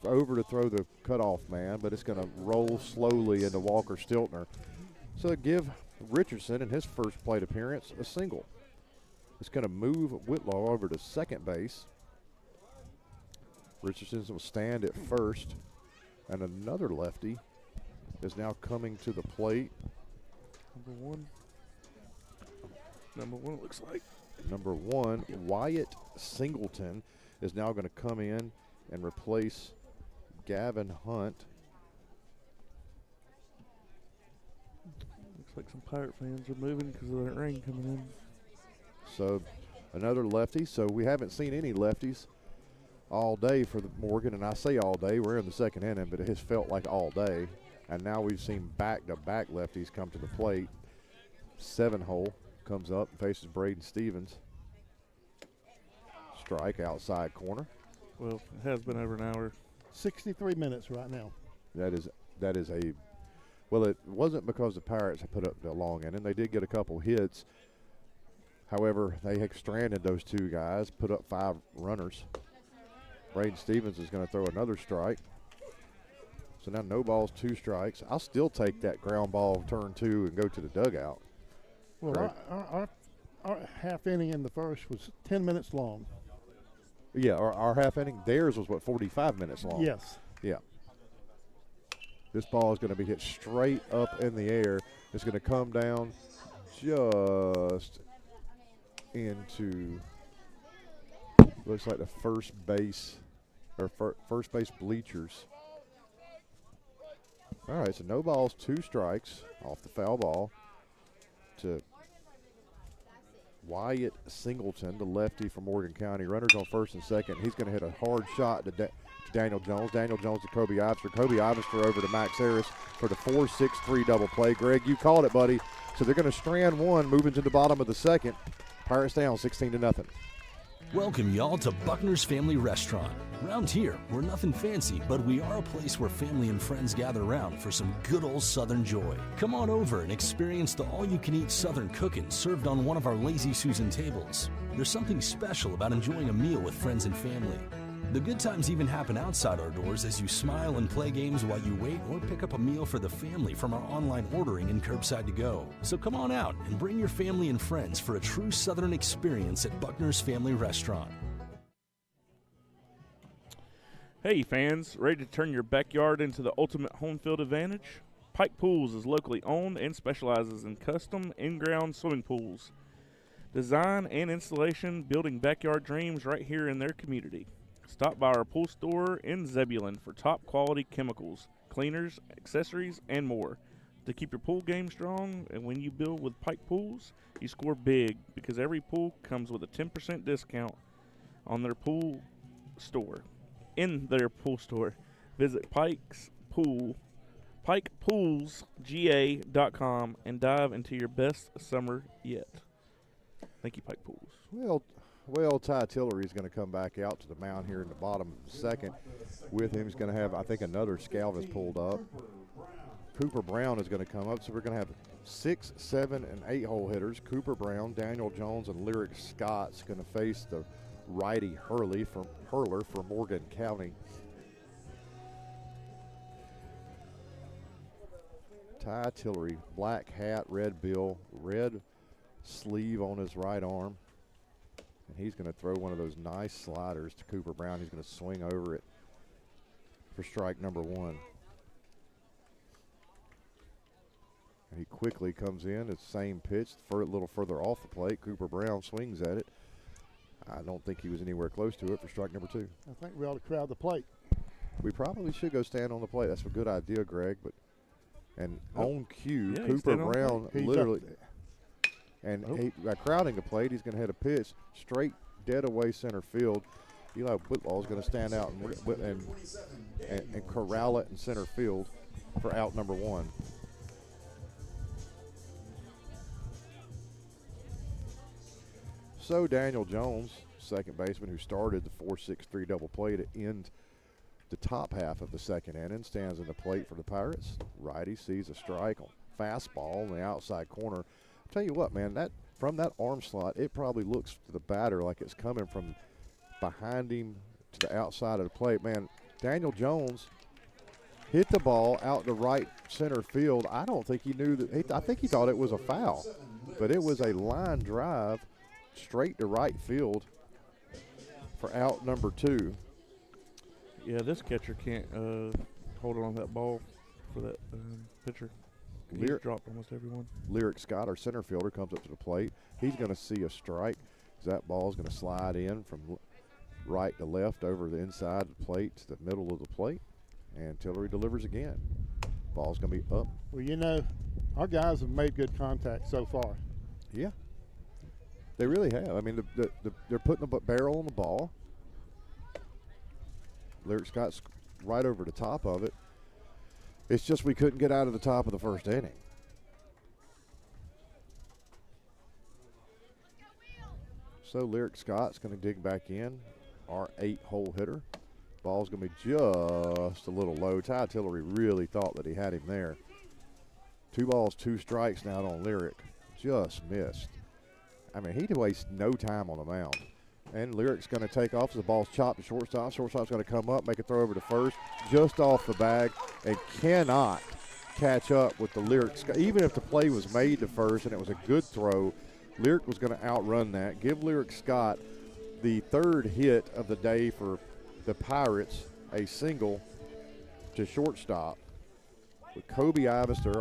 over to throw the cutoff man, but it's going to roll slowly into Walker Stiltner. So give Richardson in his first plate appearance a single. It's going to move Whitlaw over to second base. Richardson will stand at first, and another lefty is now coming to the plate. Number one, it looks like. Number 1, Wyatt Singleton is now going to come in and replace Gavin Hunt. Looks like some Pirate fans are moving because of that rain coming in. So another lefty. So we haven't seen any lefties all day for the Morgan, and I say all day. We're in the second inning, but it has felt like all day. And now we've seen back-to-back lefties come to the plate. 7-hole comes up and faces Braden Stevens. Strike outside corner. Well, it has been over an hour. 63 minutes right now. That is a well, it wasn't because the Pirates had put up the long inning. They did get a couple hits. However, they had stranded those 2 guys, put up 5 runners. Braden Stevens is going to throw another strike. So now no balls, 2 strikes. I'll still take that ground ball turn 2 and go to the dugout. Well, our our half inning in the first was 10 minutes long. Yeah, our half inning, theirs was, 45 minutes long? Yes. Yeah. This ball is going to be hit straight up in the air. It's going to come down just into, looks like the first base bleachers. All right, so no balls, 2 strikes off the foul ball to Wyatt Singleton, the lefty from Morgan County. Runners on first and second. He's going to hit a hard shot to Daniel Jones. Daniel Jones to Kobe Ivester. Kobe Ivester over to Max Harris for the 4-6-3 double play. Greg, you called it, buddy. So they're going to strand one, moving to the bottom of the second. Pirates down 16-0. Welcome y'all to Buckner's Family Restaurant. Around here, we're nothing fancy, but we are a place where family and friends gather around for some good old Southern joy. Come on over and experience the all-you-can-eat Southern cooking served on one of our Lazy Susan tables. There's something special about enjoying a meal with friends and family. The good times even happen outside our doors as you smile and play games while you wait or pick up a meal for the family from our online ordering and curbside to go. So come on out and bring your family and friends for a true Southern experience at Buckner's Family Restaurant. Hey fans, ready to turn your backyard into the ultimate home field advantage? Pike Pools is locally owned and specializes in custom in-ground swimming pools. Design and installation, building backyard dreams right here in their community. Stop by our pool store in Zebulon for top quality chemicals, cleaners, accessories, and more. To keep your pool game strong, and when you build with Pike Pools, you score big because every pool comes with a 10% discount on their pool store. In their pool store, visit PikePoolsGA.com and dive into your best summer yet. Thank you, Pike Pools. Well, Ty Tillery is going to come back out to the mound here in the bottom of the second. With him, he's going to have, I think, another scout has pulled up. Cooper Brown is going to come up, so we're going to have 6, 7, and 8 hole hitters. Cooper Brown, Daniel Jones, and Lyric Scott's going to face the righty Hurler for Morgan County. Ty Tillery, black hat, red bill, red sleeve on his right arm. And he's going to throw one of those nice sliders to Cooper Brown. He's going to swing over it for strike number 1. And he quickly comes in. It's the same pitch, a little further off the plate. Cooper Brown swings at it. I don't think he was anywhere close to it for strike number 2. I think we ought to crowd the plate. We probably should go stand on the plate. That's a good idea, Greg. And on cue, Yeah, Cooper Brown literally. And by crowding the plate, he's going to hit a pitch straight dead away center field. Eli Whitlaw is going to stand out and corral it in center field for out number 1. So Daniel Jones, second baseman who started the 4-6-3 double play to end the top half of the second inning, stands in the plate for the Pirates. Righty sees a strike on fastball in the outside corner. I'll tell you what, man, that from that arm slot, it probably looks to the batter like it's coming from behind him to the outside of the plate. Man, Daniel Jones hit the ball out to right center field. I don't think he knew that. I think he thought it was a foul, but it was a line drive straight to right field for out number 2. Yeah, this catcher can't hold on that ball for that pitcher. He's dropped almost everyone. Lyric Scott, our center fielder, comes up to the plate. He's going to see a strike. That ball is going to slide in from right to left over the inside of the plate to the middle of the plate. And Tillery delivers again. Ball's going to be up. Well, you know, our guys have made good contact so far. Yeah. They really have. I mean, they're putting the barrel on the ball. Lyric Scott's right over the top of it. It's just we couldn't get out of the top of the first inning. So Lyric Scott's going to dig back in, our 8-hole hitter. Ball's going to be just a little low. Ty Tillery really thought that he had him there. 2 balls, 2 strikes now on Lyric. Just missed. I mean, he'd waste no time on the mound. And Lyric's going to take off as the ball's chopped to shortstop. Shortstop's going to come up, make a throw over to first, just off the bag, and cannot catch up with the Lyric. Even if the play was made to first and it was a good throw, Lyric was going to outrun that, give Lyric Scott the third hit of the day for the Pirates, a single to shortstop. With Kobe Ivester,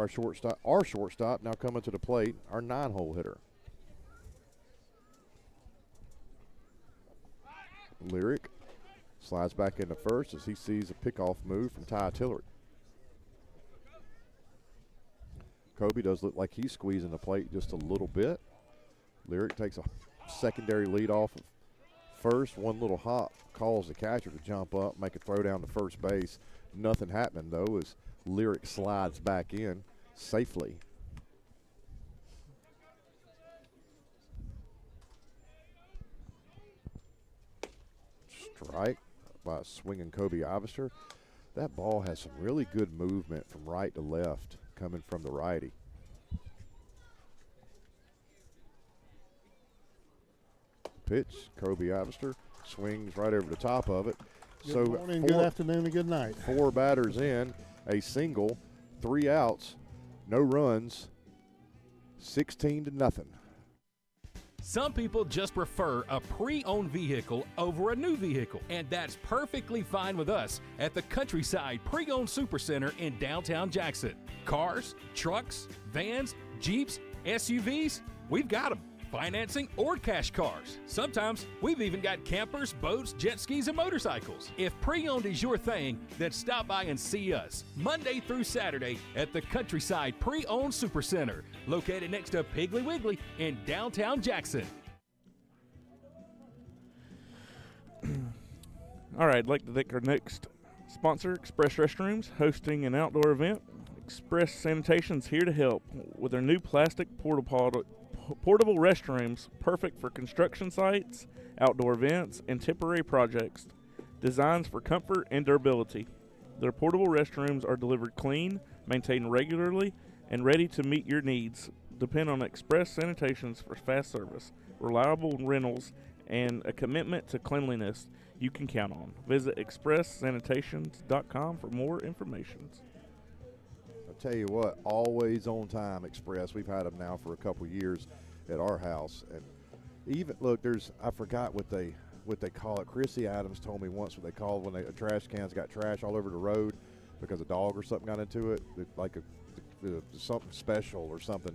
our shortstop, now coming to the plate, our 9-hole hitter. Lyric slides back into first as he sees a pickoff move from Ty Tillery. Kobe does look like he's squeezing the plate just a little bit. Lyric takes a secondary lead off of first. One little hop calls the catcher to jump up, make a throw down to first base. Nothing happening, though, as Lyric slides back in safely. Strike by swinging Kobe Ivester. That ball has some really good movement from right to left coming from the righty. Pitch, Kobe Ivester swings right over the top of it. Good morning, good afternoon, and good night. 4 batters in, a single, 3 outs, no runs, 16-0. Some people just prefer a pre-owned vehicle over a new vehicle, and that's perfectly fine with us at the Countryside Pre-Owned Supercenter in downtown Jackson. Cars, trucks, vans, Jeeps, SUVs, we've got them. Financing or cash cars. Sometimes we've even got campers, boats, jet skis, and motorcycles. If pre-owned is your thing, then stop by and see us Monday through Saturday at the Countryside Pre-Owned Supercenter, located next to Piggly Wiggly in downtown Jackson. All right, I'd like to thank our next sponsor, Express Restrooms, hosting an outdoor event. Express Sanitation's here to help with their new plastic portable restrooms, perfect for construction sites, outdoor events, and temporary projects. Designs for comfort and durability. Their portable restrooms are delivered clean, maintained regularly, and ready to meet your needs. Depend on Express Sanitations for fast service, reliable rentals, and a commitment to cleanliness you can count on. Visit expresssanitations.com for more information. Tell you what, always on time Express. We've had them now for a couple years at our house, and even look, I forgot what they call it. Chrissy Adams told me once what they called when trash cans got trash all over the road because a dog or something got into it, like something special or something.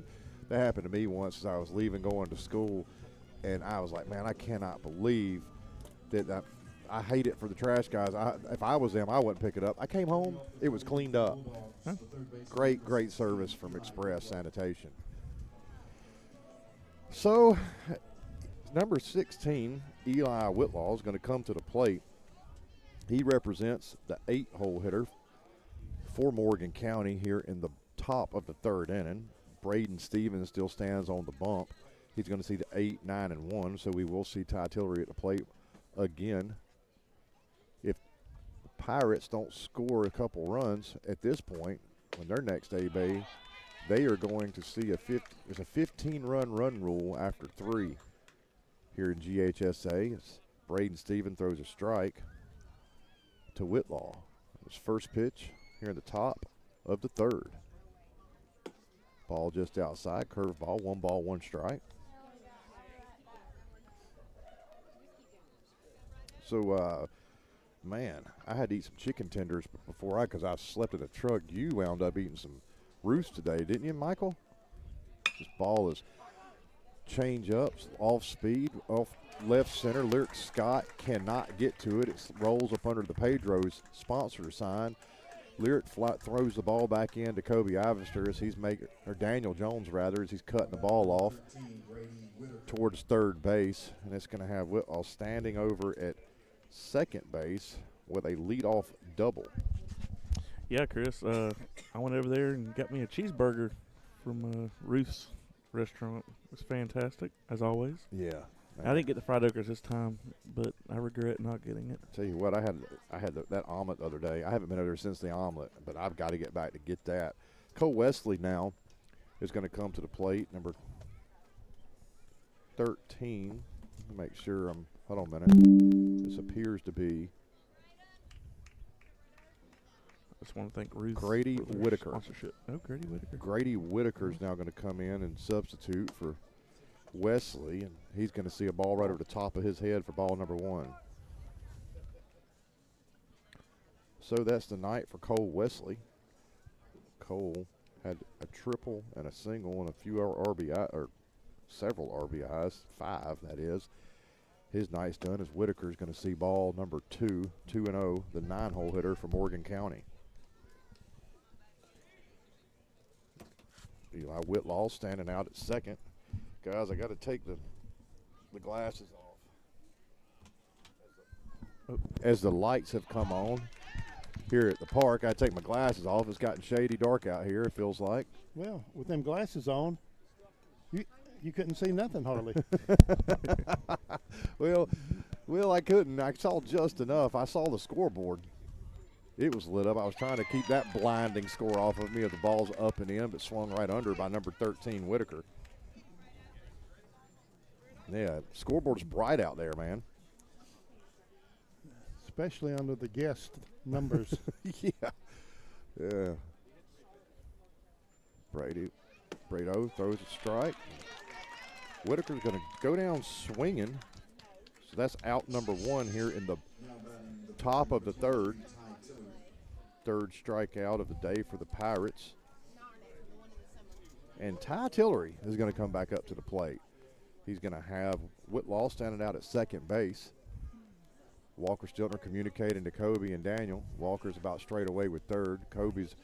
That happened to me once as I was leaving going to school, and I was like, man, I cannot believe that. I hate it for the trash guys. If I was them, I wouldn't pick it up. I came home, it was cleaned up. Huh? Great service from Express Sanitation. So, number 16, Eli Whitlaw, is going to come to the plate. He represents the 8-hole hitter for Morgan County here in the top of the third inning. Braden Stevens still stands on the bump. He's going to see the 8, 9, and 1, so we will see Ty Tillery at the plate again. If the Pirates don't score a couple runs at this point, when their next AB, they are going to see there's a 15-run rule after 3 here in GHSA. As Braden Stevens throws a strike to Whitlaw. His first pitch here in the top of the third. Ball just outside, curveball, 1 ball, 1 strike. So, man, I had to eat some chicken tenders before because I slept in the truck. You wound up eating some roost today, didn't you, Michael? This ball is change ups, off speed, off left center. Lyric Scott cannot get to it. It rolls up under the Pedro's sponsor sign. Lyric throws the ball back in to Kobe Ivester as Daniel Jones rather, as he's cutting the ball off towards third base, and it's going to have Whitlaw standing over at second base with a leadoff double. Yeah, Chris, I went over there and got me a cheeseburger from Ruth's restaurant. It was fantastic, as always. Yeah. I didn't get the fried okras this time, but I regret not getting it. Tell you what, I had that omelet the other day. I haven't been over there since the omelet, but I've got to get back to get that. Cole Wesley now is going to come to the plate, number 13. Make sure hold on a minute. This appears to be I just want to thank Ruth. Grady Whitaker. Sponsorship. Oh, Grady Whitaker. Grady Whitaker is now going to come in and substitute for Wesley, and he's going to see a ball right over the top of his head for ball number 1. So that's the night for Cole Wesley. Cole had a triple and a single and a few RBI, or several RBIs, 5 that is. His night's done as Whitaker's going to see ball number 2, 2-0, the 9-hole hitter for Morgan County. Eli Whitlaw standing out at second. Guys, I got to take the glasses off. As the lights have come on here at the park, I take my glasses off. It's gotten shady dark out here, it feels like. Well, with them glasses on, you couldn't see nothing hardly. Well, I couldn't. I saw just enough. I saw the scoreboard. It was lit up. I was trying to keep that blinding score off of me of the ball's up and in, but swung right under by number 13, Whitaker. Yeah, scoreboard's bright out there, man. Especially under the guest numbers. Yeah. Brado throws a strike. Whitaker's going to go down swinging. So that's out number 1 here in the top of the third. Third strikeout of the day for the Pirates. And Ty Tillery is going to come back up to the plate. He's going to have Whitlaw standing out at second base. Walker Stiltner communicating to Kobe and Daniel. Walker's about straight away with third. Kobe's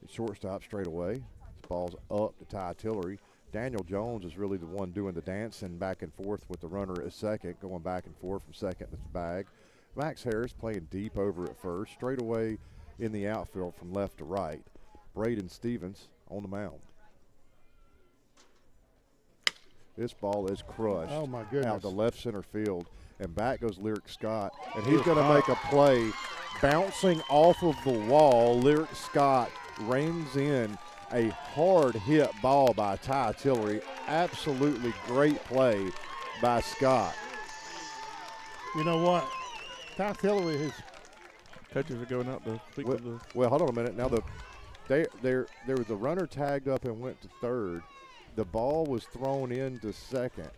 at shortstop straight away. This ball's up to Ty Tillery. Daniel Jones is really the one doing the dancing back and forth with the runner at second, going back and forth from second to the bag. Max Harris playing deep over at first, straight away in the outfield from left to right. Braden Stevens on the mound. This ball is crushed. Oh, my goodness. Out to left center field. And back goes Lyric Scott. And he's going to make a play. Bouncing off of the wall, Lyric Scott reins in a hard hit ball by Ty Tillery. Absolutely great play by Scott. You know what? Ty Tillery has. Coaches are going out to speak with the. Well, hold on a minute. Now, there was a runner tagged up and went to third. The ball was thrown into second.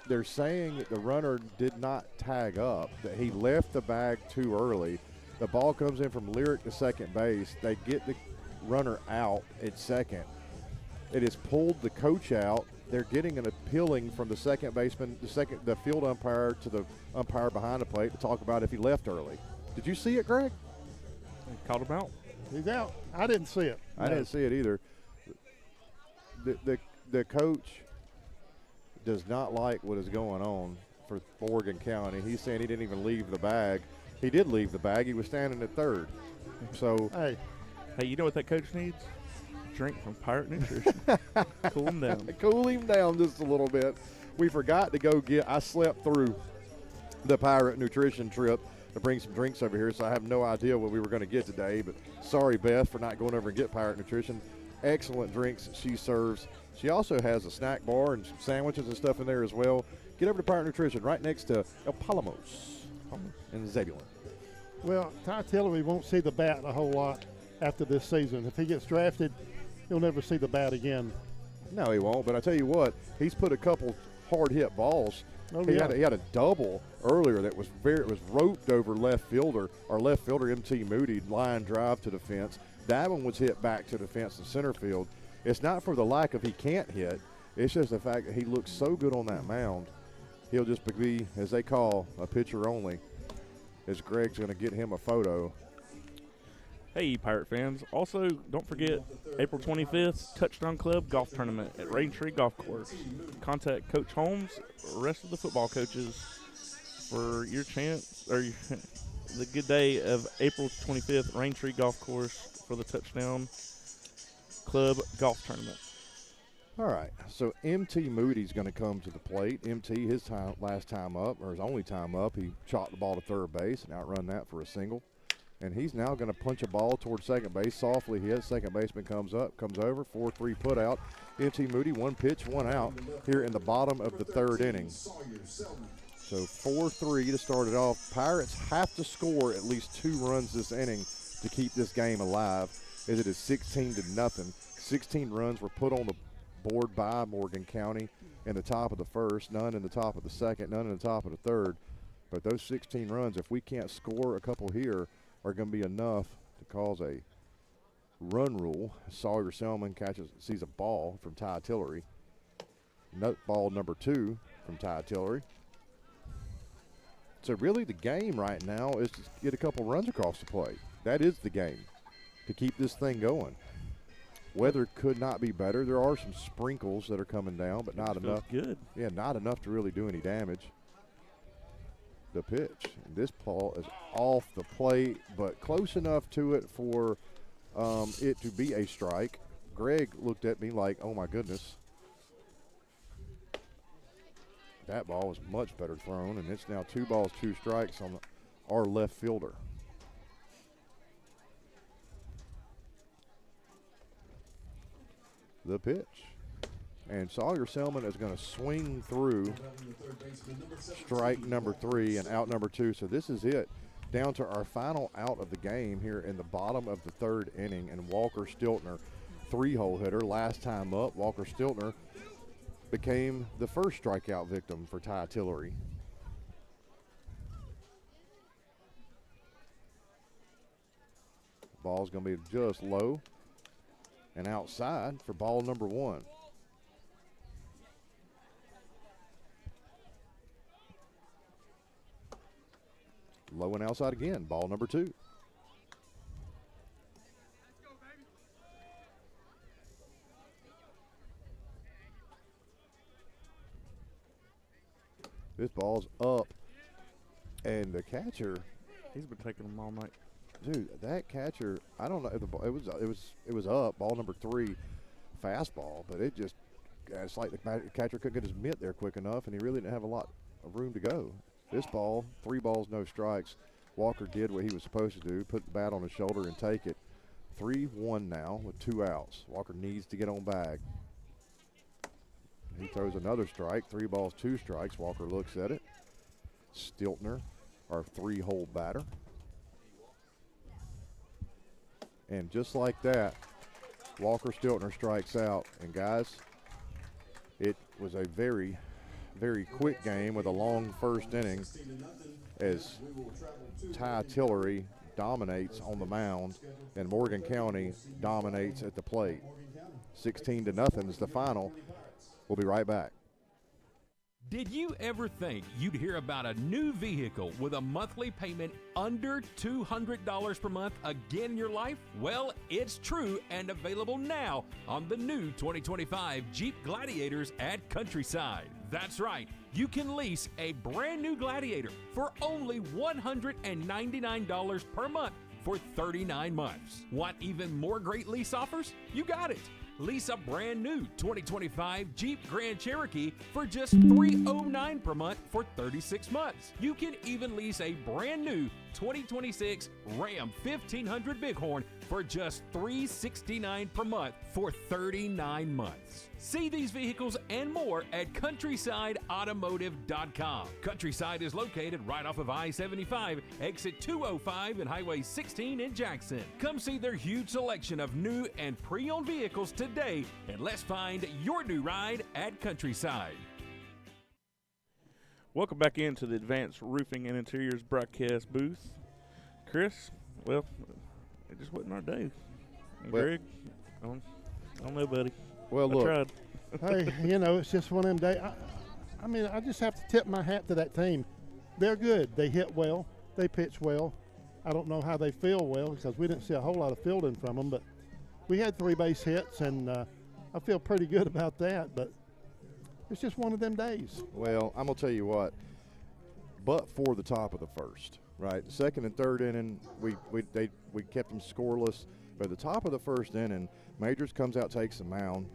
They're saying that the runner did not tag up, that he left the bag too early. The ball comes in from Lyric to second base. They get the runner out at second. It has pulled the coach out. They're getting an appealing from the second baseman, the field umpire to the umpire behind the plate to talk about if he left early. Did you see it, Greg? They called him out. He's out. I didn't see it. I didn't see it either. The coach does not like what is going on for Morgan County. He's saying he didn't even leave the bag. He did leave the bag. He was standing at third. So Hey, you know what that coach needs? Drink from Pirate Nutrition. Cool him down. Cool him down just a little bit. We forgot to go I slept through the Pirate Nutrition trip to bring some drinks over here, so I have no idea what we were going to get today. But sorry, Beth, for not going over and get Pirate Nutrition. Excellent drinks that she serves. She also has a snack bar and some sandwiches and stuff in there as well. Get over to Pirate Nutrition right next to El Palamos in Zebulon. well, Ty Tillery won't see the bat a whole lot after this season. If he gets drafted, he'll never see the bat again. No, he won't. But I tell you what, he's put a couple hard hit balls. Oh, He yeah. had a double earlier that was roped over left fielder. Our left fielder, M.T. Moody, line drive to the fence. That one was hit back to the fence in center field. It's not for the lack of he can't hit. It's just the fact that he looks so good on that mound. He'll just be, as they call, a pitcher only, as Greg's going to get him a photo. Hey, Pirate fans. Also, don't forget, April 25th, Touchdown Club Golf Tournament at Raintree Golf Course. Contact Coach Holmes or the rest of the football coaches for your chance, or the good day of April 25th, Raintree Golf Course for the Touchdown Club Golf Tournament. All right, so M.T. Moody's going to come to the plate. M.T., his last time up, or his only time up, he chopped the ball to third base and outrun that for a single. And he's now going to punch a ball towards second base. Softly hit. Second baseman comes over. 4-3 put out. M.T. Moody, one pitch, one out here in the bottom of the third inning. So 4-3 to start it off. Pirates have to score at least 2 runs this inning to keep this game alive, as it is 16-0. 16 runs were put on the board by Morgan County, in the top of the first, none in the top of the second, none in the top of the third. But those 16 runs, if we can't score a couple here, are going to be enough to cause a run rule. Sawyer Selman sees a ball from Ty Tillery. Ball number 2 from Ty Tillery. So really the game right now is to get a couple runs across the plate. That is the game, to keep this thing going. Weather could not be better. There are some sprinkles that are coming down, but not enough. Good. Yeah, not enough to really do any damage. The pitch. And this ball is off the plate, but close enough to it for it to be a strike. Greg looked at me like, oh my goodness. That ball was much better thrown, and it's now 2 balls, 2 strikes on our left fielder. The pitch. And Sawyer Selman is going to swing through strike number 3 and out number 2. So this is it. Down to our final out of the game here in the bottom of the 3rd inning. And Walker Stiltner, 3-hole hitter. Last time up, Walker Stiltner became the first strikeout victim for Ty Tillery. Ball's going to be just low and outside for ball number 1. Low and outside again, ball number 2. This ball's up, and the catcher, he's been taking them all night. Dude, that catcher, I don't know if the ball, it was up, ball number 3, fastball, but it just, it's like the catcher couldn't get his mitt there quick enough, and he really didn't have a lot of room to go. This ball, 3 balls, no strikes. Walker did what he was supposed to do, put the bat on his shoulder and take it. 3-1 now with 2 outs. Walker needs to get on bag. He throws another strike, 3 balls, 2 strikes. Walker looks at it. Stiltner, our 3-hole batter. And just like that, Walker Stiltner strikes out. And guys, it was a very, very quick game with a long first inning as Ty Tillery dominates on the mound and Morgan County dominates at the plate. 16-0 is the final. We'll be right back. Did you ever think you'd hear about a new vehicle with a monthly payment under $200 per month again in your life? Well, it's true and available now on the new 2025 Jeep Gladiators at Countryside. That's right, you can lease a brand new Gladiator for only $199 per month for 39 months. Want even more great lease offers? You got it. Lease a brand new 2025 Jeep Grand Cherokee for just $309 per month for 36 months. You can even lease a brand new 2026 Ram 1500 Bighorn for just $369 per month for 39 months. See these vehicles and more at CountrysideAutomotive.com. Countryside is located right off of I-75, exit 205 and Highway 16 in Jackson. Come see their huge selection of new and pre-owned vehicles today, and let's find your new ride at Countryside. Welcome back into the Advanced Roofing and Interiors broadcast booth. Chris, well, it just wasn't our day. And Well- Greg, I don't know, buddy. Well, I look, tried. Hey, you know, it's just one of them days. I mean, I just have to tip my hat to that team. They're good. They hit well. They pitch well. I don't know how they feel well because we didn't see a whole lot of fielding from them, but we had 3 base hits, and I feel pretty good about that, but it's just one of them days. well, I'm going to tell you what, but for the top of the first, right? The second and third inning, we kept them scoreless. But at the top of the first inning, Majors comes out, takes the mound,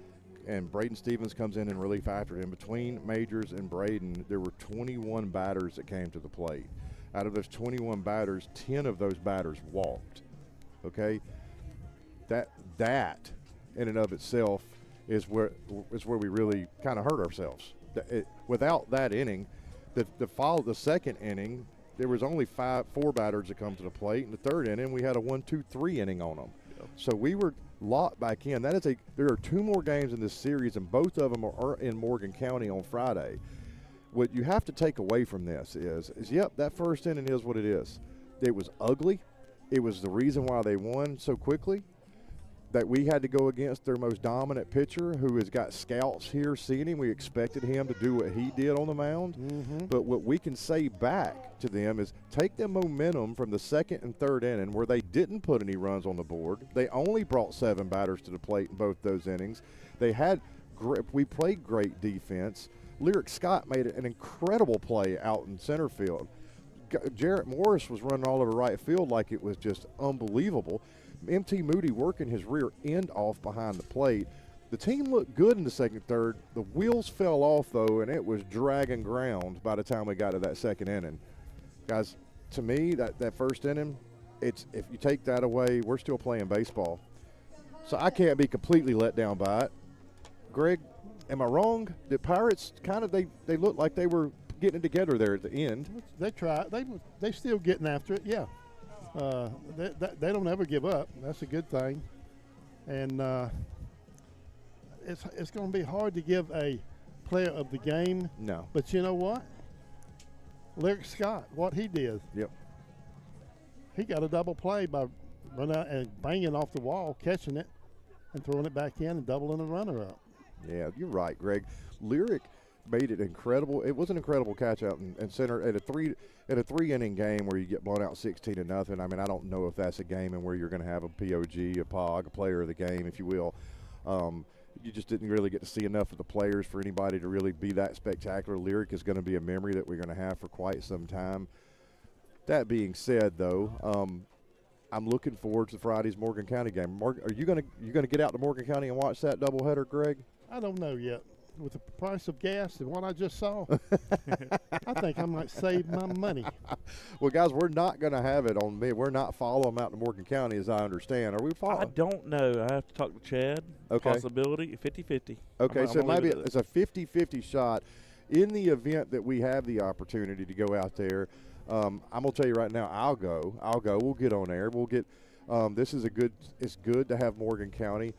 and Braden Stevens comes in relief after him. Between Majors and Braden, there were 21 batters that came to the plate. Out of those 21 batters, 10 of those batters walked, okay? That in and of itself is where we really kind of hurt ourselves. Without that inning, the second inning, there was only 4 batters that come to the plate. In the third inning, we had a 1-2-3 inning on them. So we were locked back in. There are 2 more games in this series, and both of them are in Morgan County on Friday. What you have to take away from this is yep, that first inning is what it is. It was ugly. It was the reason why they won so quickly, that we had to go against their most dominant pitcher who has got scouts here seeing him. We expected him to do what he did on the mound. Mm-hmm. But what we can say back to them is take the momentum from the second and third inning where they didn't put any runs on the board. They only brought 7 batters to the plate in both those innings. We played great defense. Lyric Scott made an incredible play out in center field. Jarrett Morris was running all over right field like it was just unbelievable. MT Moody working his rear end off behind the plate. The team looked good in the second, third. The wheels fell off, though, and it was dragging ground by the time we got to that second inning. Guys, to me, that first inning, if you take that away, we're still playing baseball. So I can't be completely let down by it. Greg, am I wrong? The Pirates they looked like they were getting it together there at the end. They tried. They still getting after it. Yeah. They don't ever give up. That's a good thing. And it's going to be hard to give a player of the game. No. But you know what? Lyric Scott, what he did. Yep. He got a double play by running out and banging off the wall, catching it, and throwing it back in and doubling the runner up. Yeah, you're right, Greg. Lyric made it incredible. It was an incredible catch out in center at a 3-inning game where you get blown out 16-0. I mean, I don't know if that's a game in where you're going to have a POG, a POG, a player of the game, if you will. You just didn't really get to see enough of the players for anybody to really be that spectacular. Lyric is going to be a memory that we're going to have for quite some time. That being said, though, I'm looking forward to Friday's Morgan County game. Are you going to get out to Morgan County and watch that doubleheader, Greg? I don't know yet. With the price of gas and what I just saw, I think I might save my money. Well, guys, we're not going to have it on me. We're not following them out to Morgan County, as I understand. Are we following? I don't know. I have to talk to Chad. Okay. Possibility, 50-50. Okay, so maybe it's a 50-50 shot. In the event that we have the opportunity to go out there, I'm going to tell you right now, I'll go. We'll get on air. We'll get it's good to have Morgan County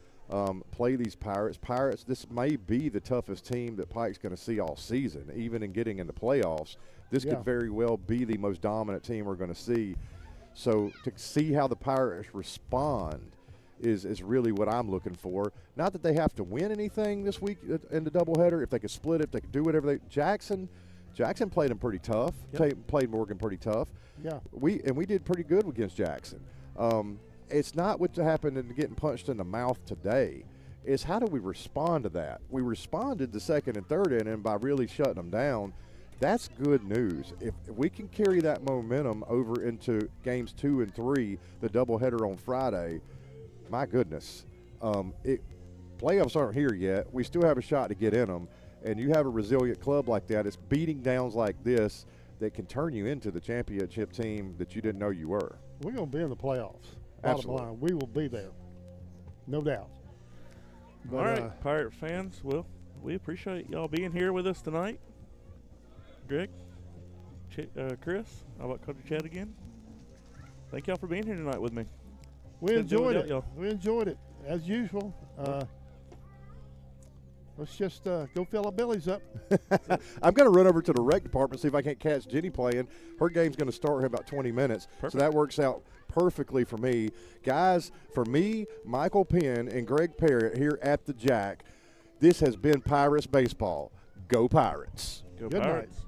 play these Pirates. This may be the toughest team that Pike's going to see all season, even in getting in the playoffs. This could very well be the most dominant team we're going to see. So to see how the Pirates respond is really what I'm looking for. Not that they have to win anything this week in the doubleheader. If they could split it, if they could do whatever Jackson played them pretty tough. Yep. Played Morgan pretty tough. Yeah. We did pretty good against Jackson. It's not what happened in getting punched in the mouth today. It's how do we respond to that? We responded the second and third inning by really shutting them down. That's good news. If we can carry that momentum over into games 2 and 3, the doubleheader on Friday, my goodness. Playoffs aren't here yet. We still have a shot to get in them. And you have a resilient club like that. It's beating downs like this that can turn you into the championship team that you didn't know you were. We're going to be in the playoffs. Absolutely. Bottom line, we will be there. No doubt. But, all right, Pirate fans, well, we appreciate y'all being here with us tonight. Greg, Chris, how about Coach Chad again? Thank y'all for being here tonight with me. We enjoyed it. Y'all. We enjoyed it, as usual. Let's just go fill our bellies up. I'm going to run over to the rec department, see if I can't catch Jenny playing. Her game's going to start in about 20 minutes. Perfect. So that works out perfectly for me. Guys, for me, Michael Penn, and Greg Parrott here at the Jack, this has been Pirates Baseball. Go Pirates. Go Good Pirates. night.